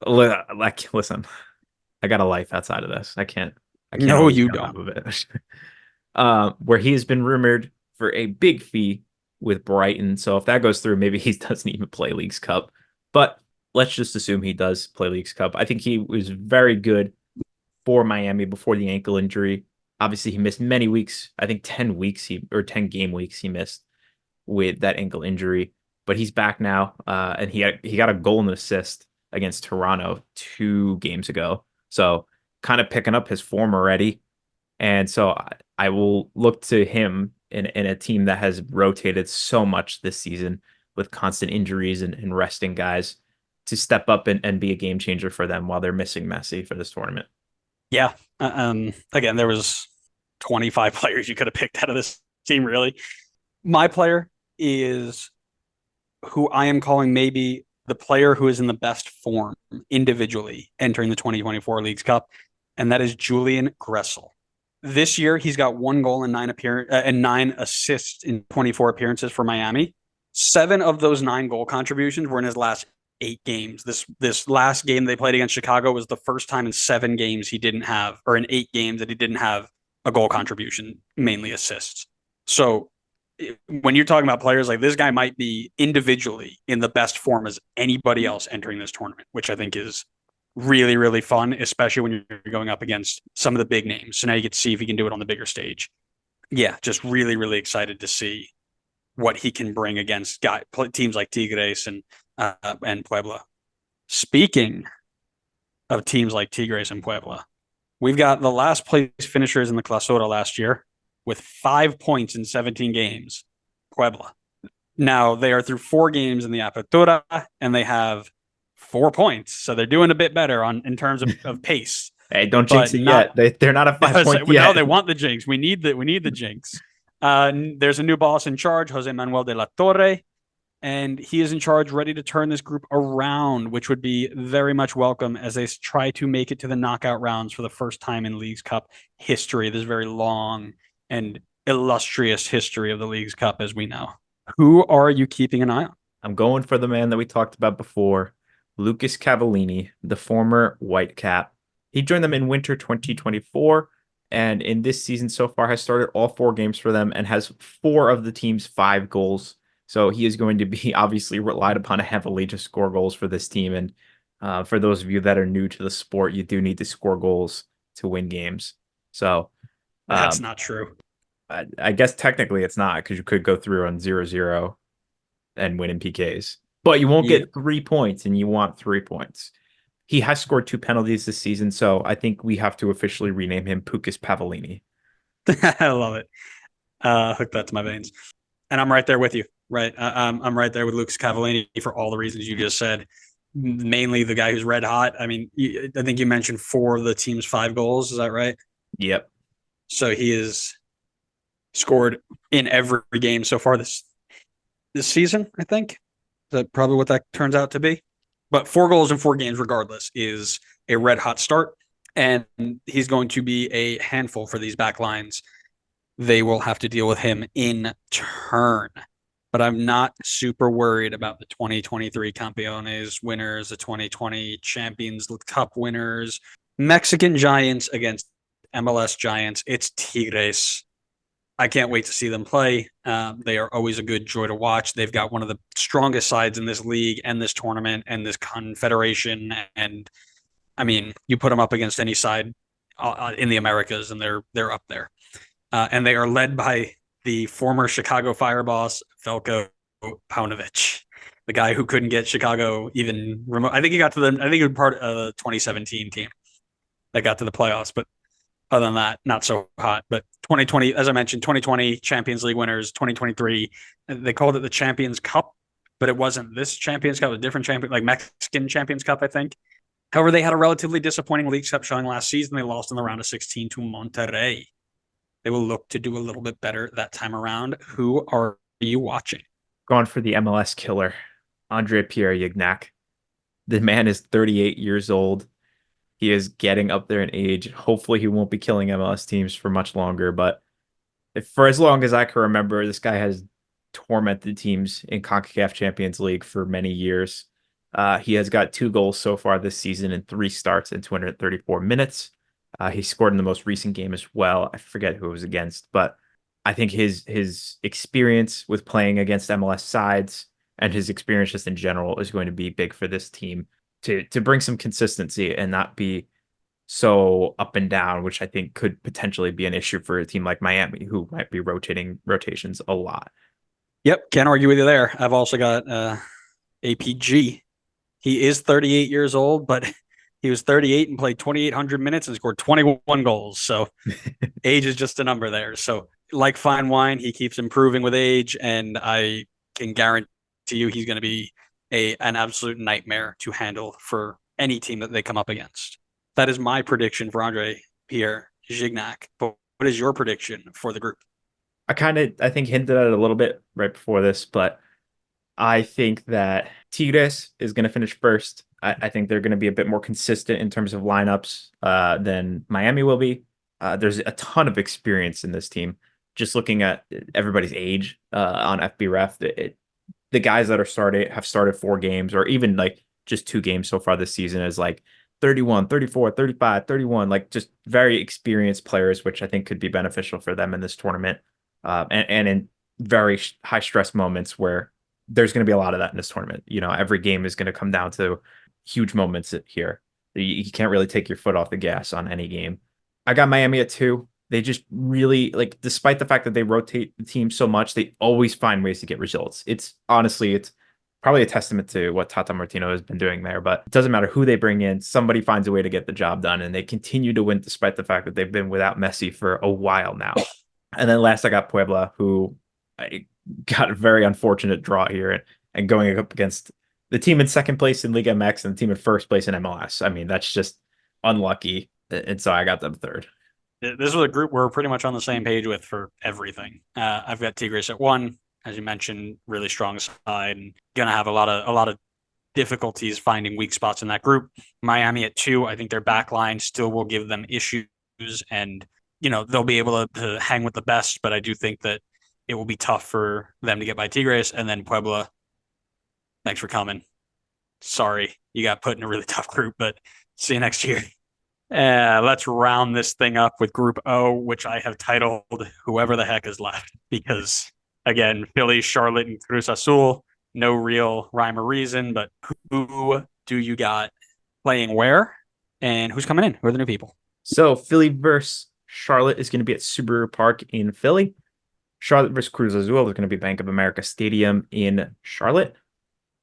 Listen, I got a life outside of this. I can't. No, you don't. Of it. Where he has been rumored for a big fee with Brighton. So if that goes through, maybe he doesn't even play Leagues Cup. But let's just assume he does play Leagues Cup. I think he was very good for Miami before the ankle injury. Obviously, he missed many weeks. I think 10 weeks 10 game weeks he missed with that ankle injury. But he's back now, and he got a goal and assist against Toronto 2 games ago. So kind of picking up his form already. And so I will look to him in a team that has rotated so much this season with constant injuries and resting guys to step up and be a game changer for them while they're missing Messi for this tournament. Yeah. Again, there was 25 players you could have picked out of this team, really. My player is who I am calling maybe the player who is in the best form individually entering the 2024 Leagues Cup, and that is Julian Gressel. This year, he's got 1 goal and 9 assists in 24 appearances for Miami. 7 of those 9 goal contributions were in his last 8 games. This last game they played against Chicago was the first time in 7 games he didn't have, or in 8 games that he didn't have a goal contribution, mainly assists. So when you're talking about players like this guy might be individually in the best form as anybody else entering this tournament, which I think is really, really fun, especially when you're going up against some of the big names. So now you get to see if he can do it on the bigger stage. Yeah, just really, really excited to see what he can bring against teams like Tigres and Puebla. Speaking of teams like Tigres and Puebla, we've got the last place finishers in the Clausura last year with 5 points in 17 games, Puebla. Now, they are through 4 games in the Apertura, and they have 4 points. So they're doing a bit better in terms of pace. Hey, don't jinx it yet. They're not a 5-point yet. No, they want the jinx. We need the jinx. There's a new boss in charge, Jose Manuel de la Torre, and he is in charge, ready to turn this group around, which would be very much welcome as they try to make it to the knockout rounds for the first time in Leagues Cup history. This very long and illustrious history of the Leagues Cup, as we know. Who are you keeping an eye on? I'm going for the man that we talked about before, Lucas Cavallini, the former Whitecap. He joined them in winter 2024, and in this season so far has started all 4 games for them and has 4 of the team's 5 goals. So he is going to be obviously relied upon heavily to score goals for this team. And for those of you that are new to the sport, you do need to score goals to win games. So that's not true. I guess technically it's not, because you could go through on 0-0 and win in PKs. But you won't get 3 points, and you want 3 points. He has scored 2 penalties this season, so I think we have to officially rename him Pukas Pavlini. I love it. Hook that to my veins. And I'm right there with you, right? I'm right there with Lucas Cavallini for all the reasons you just said. Mainly the guy who's red hot. I mean, I think you mentioned 4 of the team's 5 goals. Is that right? Yep. So he is scored in every game so far this season, I think. Is that probably what that turns out to be? But 4 goals in 4 games, regardless, is a red hot start. And he's going to be a handful for these back lines. They will have to deal with him in turn. But I'm not super worried about the 2023 Campeones winners, the 2020 Champions Cup winners, Mexican Giants against MLS Giants. It's Tigres. I can't wait to see them play. They are always a good joy to watch. They've got one of the strongest sides in this league and this tournament and this confederation. And I mean, you put them up against any side in the Americas, and they're up there. And they are led by the former Chicago Fire boss, Veljko Paunovic, the guy who couldn't get Chicago even remote. I think he was part of the 2017 team that got to the playoffs, but other than that, not so hot. But 2020, as I mentioned, 2020 Champions League winners, 2023, they called it the Champions Cup, but it wasn't this Champions Cup, it was a different champion, like Mexican Champions Cup, I think. However, they had a relatively disappointing League Cup showing last season. They lost in the round of 16 to Monterrey. They will look to do a little bit better that time around. Who are you watching? Going for the MLS killer, Andre Pierre Gignac. The man is 38 years old. He is getting up there in age. Hopefully he won't be killing MLS teams for much longer, but for as long as I can remember, this guy has tormented teams in CONCACAF Champions League for many years. He has got 2 goals so far this season in 3 starts in 234 minutes. He scored in the most recent game as well. I forget who it was against, but I think his experience with playing against MLS sides and his experience just in general is going to be big for this team to bring some consistency and not be so up and down, which I think could potentially be an issue for a team like Miami, who might be rotations a lot. Yep, can't argue with you there. I've also got APG. He is 38 years old, but he was 38 and played 2,800 minutes and scored 21 goals. So age is just a number there. So like fine wine, he keeps improving with age, and I can guarantee you he's going to be an absolute nightmare to handle for any team that they come up against. That is my prediction for Andre Pierre Gignac. But what is your prediction for the group? I think hinted at it a little bit right before this, but I think that Tigres is going to finish first. I think they're going to be a bit more consistent in terms of lineups than Miami will be. There's a ton of experience in this team. Just looking at everybody's age on FBref, the guys that have started 4 games or even like just 2 games so far this season is like 31, 34, 35, 31, like just very experienced players, which I think could be beneficial for them in this tournament. And in very high stress moments where there's going to be a lot of that in this tournament. Every game is going to come down to huge moments here. You can't really take your foot off the gas on any game. I got Miami at 2. They just really like, despite the fact that they rotate the team so much, they always find ways to get results. It's probably a testament to what Tata Martino has been doing there, but it doesn't matter who they bring in. Somebody finds a way to get the job done, and they continue to win despite the fact that they've been without Messi for a while now. And then last I got Puebla, who I got a very unfortunate draw here and going up against the team in second place in Liga MX and the team in first place in MLS. I mean, that's just unlucky. And so I got them third. This was a group we're pretty much on the same page with for everything. I've got Tigres at 1, as you mentioned, really strong side, and gonna have a lot of difficulties finding weak spots in that group. Miami at 2, I think their back line still will give them issues, and they'll be able to hang with the best, but I do think that it will be tough for them to get by Tigres. And then Puebla, thanks for coming. Sorry, you got put in a really tough group, but see you next year. Let's round this thing up with Group O, which I have titled Whoever the Heck is Left, because, again, Philly, Charlotte, and Cruz Azul, no real rhyme or reason, but who do you got playing where, and who's coming in? Who are the new people? So Philly versus Charlotte is going to be at Subaru Park in Philly. Charlotte versus Cruz Azul is going to be Bank of America Stadium in Charlotte.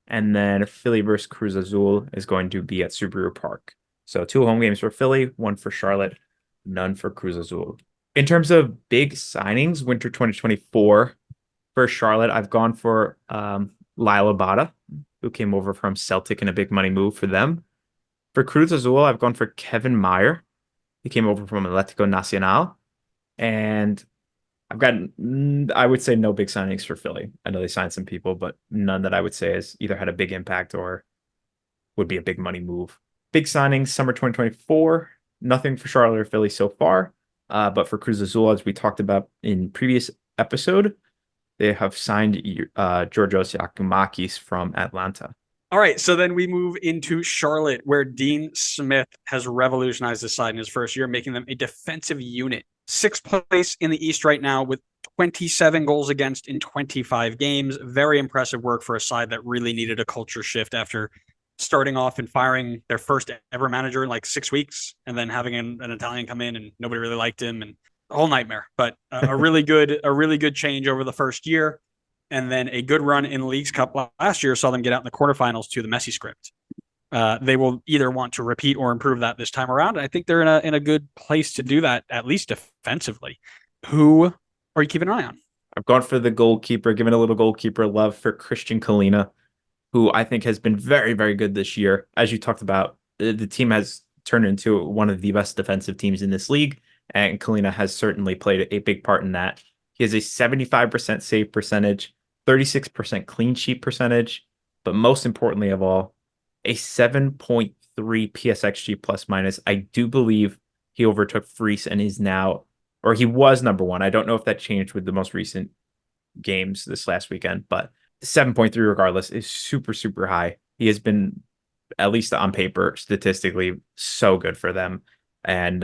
And then Philly versus Cruz Azul is going to be at Subaru Park. So 2 home games for Philly, 1 for Charlotte, none for Cruz Azul. In terms of big signings, winter 2024, for Charlotte, I've gone for Lyle Abada, who came over from Celtic in a big money move for them. For Cruz Azul, I've gone for Kevin Meyer. He came over from Atlético Nacional. And I've got, I would say, no big signings for Philly. I know they signed some people, but none that I would say has either had a big impact or would be a big money move. Big signings, summer 2024, nothing for Charlotte or Philly so far. But for Cruz Azul, as we talked about in previous episode, they have signed Georgios Yakimakis from Atlanta. All right, so then we move into Charlotte, where Dean Smith has revolutionized the side in his first year, making them a defensive unit. 6th place in the East right now with 27 goals against in 25 games. Very impressive work for a side that really needed a culture shift after starting off and firing their first ever manager in like 6 weeks, and then having an Italian come in and nobody really liked him, and a whole nightmare. But a really good change over the first year. And then a good run in Leagues Cup last year saw them get out in the quarterfinals to the Messi script. They will either want to repeat or improve that this time around. I think they're in a good place to do that, at least defensively. Who are you keeping an eye on? I've gone for the goalkeeper, giving a little goalkeeper love for Christian Kalina, who I think has been very, very good this year. As you talked about, the team has turned into one of the best defensive teams in this league, and Kalina has certainly played a big part in that. He has a 75% save percentage, 36% clean sheet percentage, but most importantly of all, a 7.3 PSXG plus minus. I do believe he overtook Freese and is now, or he was number 1. I don't know if that changed with the most recent games this last weekend, but 7.3 regardless is super, super high. He has been, at least on paper, statistically, so good for them. And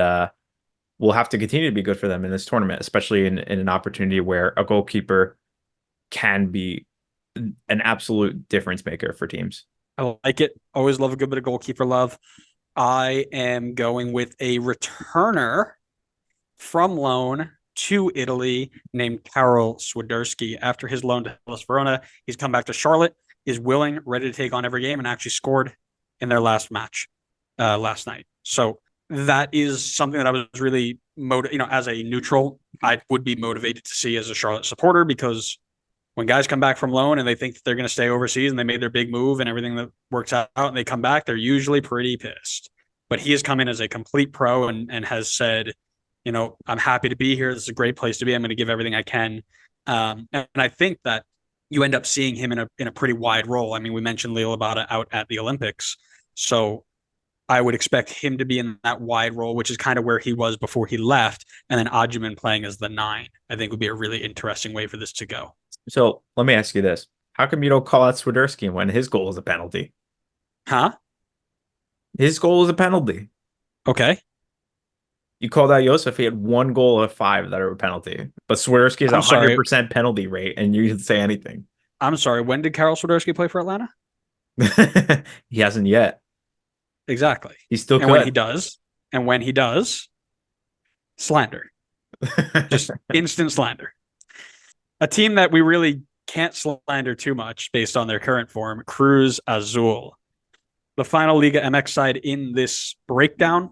will have to continue to be good for them in this tournament, especially in an opportunity where a goalkeeper can be an absolute difference maker for teams. I like it. Always love a good bit of goalkeeper love. I am going with a returner from loan to Italy named Karol Swiderski. After his loan to Hellas Verona, he's come back to Charlotte, is willing, ready to take on every game, and actually scored in their last match last night. So that is something that I was really as a neutral, I would be motivated to see as a Charlotte supporter, because when guys come back from loan and they think that they're going to stay overseas and they made their big move and everything that works out and they come back, they're usually pretty pissed. But he has come in as a complete pro and has said, I'm happy to be here. This is a great place to be. I'm going to give everything I can. And I think that you end up seeing him in a pretty wide role. I mean, we mentioned Leo Labata out at the Olympics, so I would expect him to be in that wide role, which is kind of where he was before he left, and then Adjuman playing as the 9. I think would be a really interesting way for this to go. So let me ask you this: how come you don't call out Swiderski when his goal is a penalty? Huh? His goal is a penalty. Okay. You called out Josef. He had 1 goal of 5 that are a penalty, but Swiderski is I'm sorry. 100% penalty rate, and you didn't say anything. I'm sorry. When did Karol Swiderski play for Atlanta? He hasn't yet. Exactly. He's still and good. when he does, slander. Just instant slander. A team that we really can't slander too much based on their current form, Cruz Azul. The final Liga MX side in this breakdown,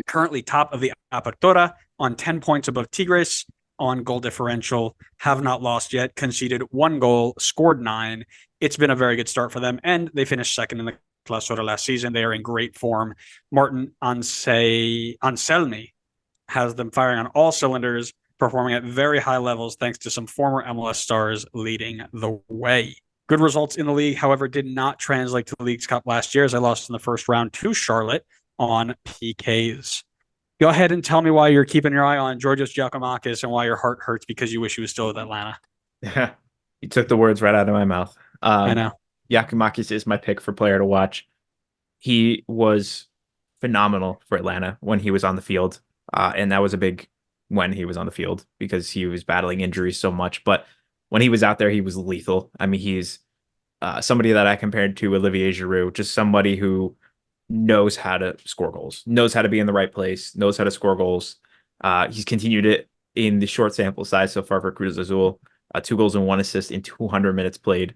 currently top of the Apertura on 10 points above Tigres on goal differential, have not lost yet, conceded 1 goal, scored 9. It's been a very good start for them, and they finished second in the Clausura last season. They are in great form. Martin Anselmi has them firing on all cylinders, performing at very high levels thanks to some former MLS stars leading the way. Good results in the league, however, did not translate to the Leagues Cup last year as I lost in the first round to Charlotte on PKs. Go ahead and tell me why you're keeping your eye on Georgios Giacomakis and why your heart hurts because you wish he was still with Atlanta. Yeah, you took the words right out of my mouth. I know. Giacomakis is my pick for player to watch. He was phenomenal for Atlanta when he was on the field. And that was a big when he was on the field because he was battling injuries so much. But when he was out there, he was lethal. I mean, he's somebody that I compared to Olivier Giroud, just somebody who knows how to score goals, knows how to be in the right place, knows how to score goals. He's continued it in the short sample size so far for Cruz Azul. 2 goals and 1 assist in 200 minutes played.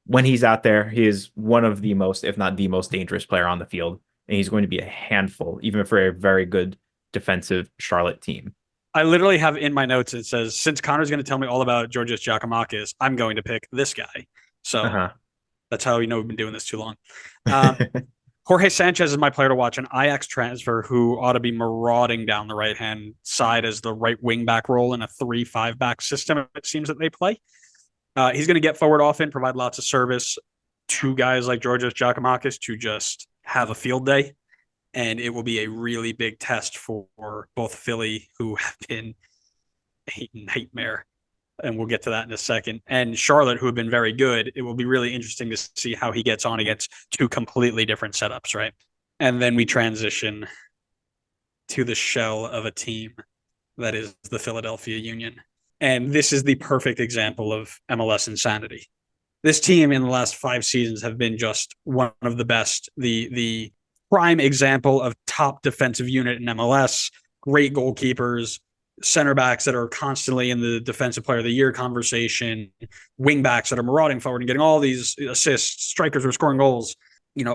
When he's out there, he is one of the most, if not the most dangerous player on the field. And he's going to be a handful, even for a very good defensive Charlotte team. I literally have in my notes, it says, since Connor's going to tell me all about Georgios Giacomakis, I'm going to pick this guy. So that's how you know we've been doing this too long. Jorge Sanchez is my player to watch, an Ajax transfer who ought to be marauding down the right-hand side as the right wing-back role in a 3-5 back system, it seems that they play. He's going to get forward often, provide lots of service to guys like Georgios Giacomakis to just have a field day. And it will be a really big test for both Philly, who have been a nightmare, and we'll get to that in a second, and Charlotte, who have been very good. It will be really interesting to see how he gets on against 2 completely different setups, right? And then we transition to the shell of a team that is the Philadelphia Union. And this is the perfect example of MLS insanity. This team in the last 5 seasons have been just one of the best, the prime example of top defensive unit in MLS, great goalkeepers, center backs that are constantly in the defensive player of the year conversation, wing backs that are marauding forward and getting all these assists, strikers who are scoring goals,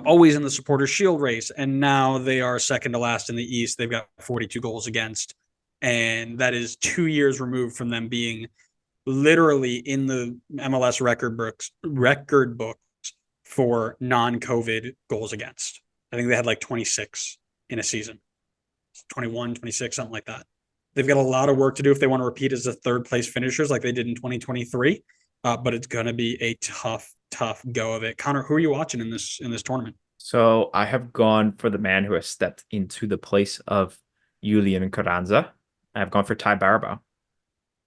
always in the supporters shield race. And now they are second to last in the East. They've got 42 goals against. And that is 2 years removed from them being literally in the MLS record books for non-COVID goals against. I think they had like 26 in a season, 21, 26, something like that. They've got a lot of work to do if they want to repeat as the 3rd place finishers like they did in 2023. But it's going to be a tough go of it. Connor, who are you watching in this tournament? So I have gone for the man who has stepped into the place of Julian Carranza. I have gone for Ty Barabo,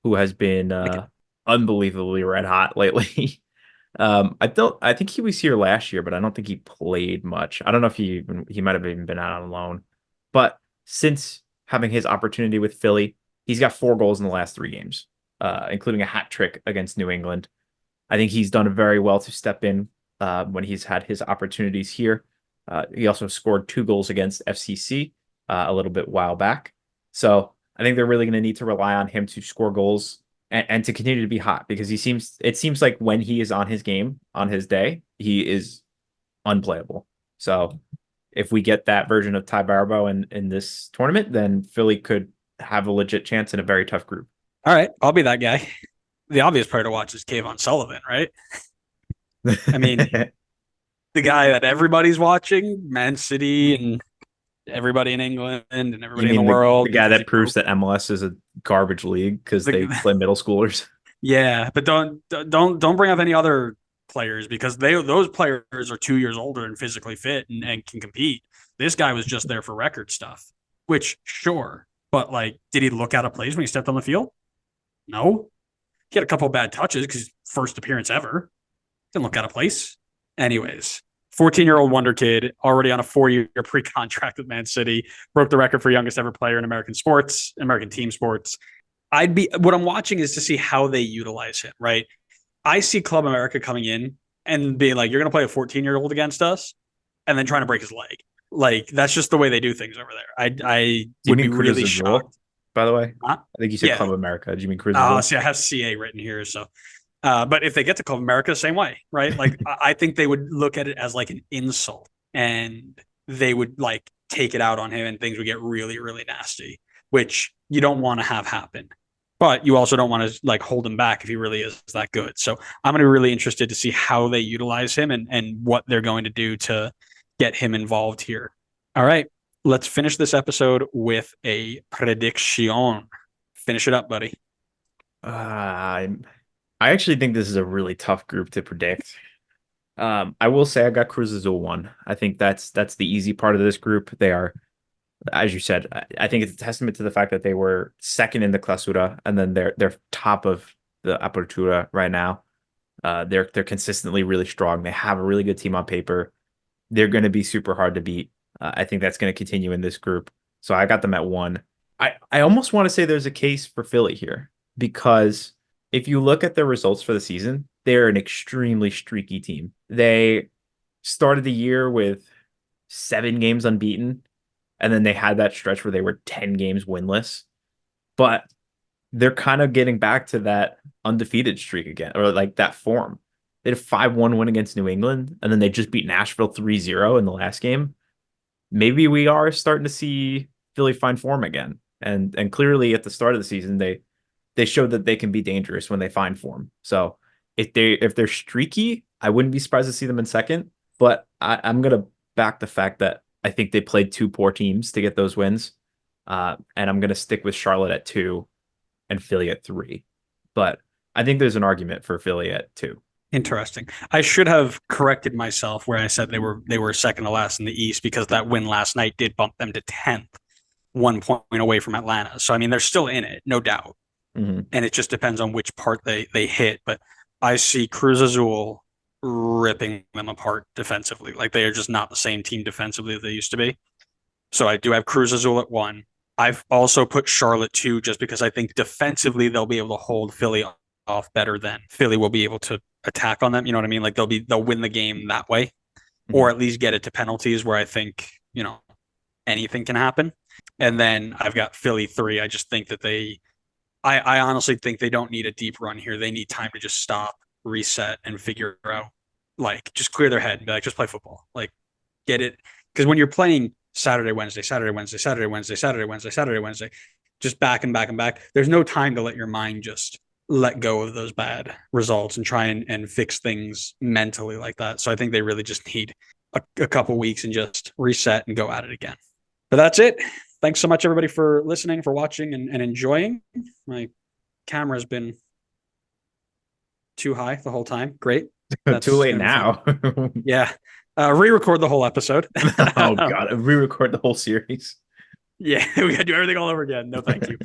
who has been unbelievably red hot lately. I think he was here last year, but I don't think he played much. I don't know if he might have even been out on loan. But since having his opportunity with Philly, he's got 4 goals in the last 3 games, including a hat trick against New England. I think he's done very well to step in when he's had his opportunities here. He also scored 2 goals against FCC a little bit while back. So I think they're really going to need to rely on him to score goals and to continue to be hot, because it seems like when he is on his game, on his day, he is unplayable. So if we get that version of Ty Barabo in this tournament, then Philly could have a legit chance in a very tough group. All right, I'll be that guy. The obvious player to watch is Kayvon Sullivan, right? I mean, the guy that everybody's watching, Man City and everybody in England and everybody in the world. The guy that proves that MLS is a garbage league because they play middle schoolers. Yeah, but don't bring up any other players because those players are 2 years older and physically fit and can compete. This guy was just there for record stuff, which sure, but like, did he look out of place when he stepped on the field? No. He had a couple of bad touches because first appearance ever. Didn't look out of place. Anyways, 14-year-old wonder kid, already on a 4-year pre-contract with Man City, broke the record for youngest ever player in American sports, American team sports. What I'm watching is to see how they utilize him, right? I see Club America coming in and being like, you're going to play a 14-year-old against us and then trying to break his leg. Like, that's just the way they do things over there. I would be really shocked. By the way, huh? I think you said Yeah. Club America. Did you mean Cruz Azul? See, I have CA written here. So, but if they get to Club America, the same way, right? Like, I think they would look at it as like an insult and they would like take it out on him and things would get really, really nasty, which you don't want to have happen. But you also don't want to like hold him back if he really is that good. So I'm going to be really interested to see how they utilize him and what they're going to do to get him involved here. All right, let's finish this episode with a prediction. Finish it up, buddy. I actually think this is a really tough group to predict. I will say I got Cruz Azul one. I think that's the easy part of this group. They are, as you said, I think it's a testament to the fact that they were second in the Clausura and then they're top of the Apertura right now. They're consistently really strong. They have a really good team on paper. They're going to be super hard to beat. I think that's going to continue in this group. So I got them at one. I almost want to say there's a case for Philly here because if you look at their results for the season, they're an extremely streaky team. They started the year with 7 games unbeaten, and then they had that stretch where they were 10 games winless. But they're kind of getting back to that undefeated streak again, or like that form. They had a 5-1 win against New England, and then they just beat Nashville 3-0 in the last game. Maybe we are starting to see Philly find form again. And clearly at the start of the season, they showed that they can be dangerous when they find form. So if they're streaky, I wouldn't be surprised to see them in second. But I'm gonna back the fact that I think they played 2 poor teams to get those wins. And I'm gonna stick with Charlotte at 2 and Philly at 3. But I think there's an argument for Philly at 2. Interesting. I should have corrected myself where I said they were second to last in the East because that win last night did bump them to 10th, 1 point away from Atlanta. So I mean, they're still in it, no doubt. Mm-hmm. And it just depends on which part they hit. But I see Cruz Azul ripping them apart defensively. Like they are just not the same team defensively that they used to be. So I do have Cruz Azul at 1. I've also put Charlotte 2 just because I think defensively they'll be able to hold Philly off better than Philly will be able to attack on them. You know what I mean? Like they'll win the game that way, mm-hmm. or at least get it to penalties where I think, anything can happen. And then I've got Philly 3. I just think that I honestly think they don't need a deep run here. They need time to just stop, reset, and figure out, like, just clear their head and be like, just play football. Like, get it. Because when you're playing Saturday, Wednesday, Saturday, Wednesday, Saturday, Wednesday, Saturday, Wednesday, Saturday, Wednesday, just back and back and back, there's no time to let your mind just let go of those bad results and try and fix things mentally like that. So I think they really just need a couple weeks and just reset and go at it again. But that's it. Thanks so much, everybody, for listening, for watching, and enjoying. My camera's been too high the whole time. Great. That's too late now. Yeah. Re-record the whole episode. Oh, God. Re-record the whole series. Yeah. We got to do everything all over again. No, thank you.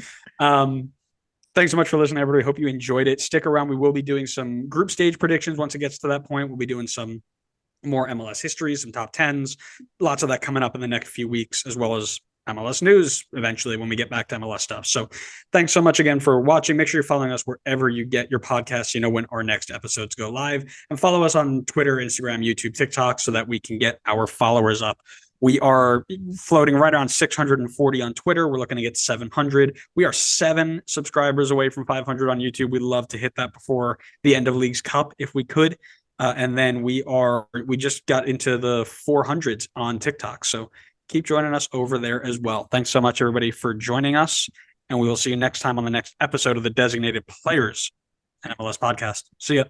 Thanks so much for listening, everybody. Hope you enjoyed it. Stick around. We will be doing some group stage predictions once it gets to that point. We'll be doing some more MLS histories, some top 10s. Lots of that coming up in the next few weeks, as well as MLS news eventually when we get back to MLS stuff. So thanks so much again for watching. Make sure you're following us wherever you get your podcasts, when our next episodes go live, and follow us on Twitter, Instagram, YouTube, TikTok, so that we can get our followers up. We are floating right around 640 on Twitter. We're looking to get 700. We are 7 subscribers away from 500 on YouTube. We'd love to hit that before the end of League's Cup if we could. And then we just got into the 400s on TikTok. So keep joining us over there as well. Thanks so much, everybody, for joining us. And we will see you next time on the next episode of the Designated Players and MLS podcast. See ya.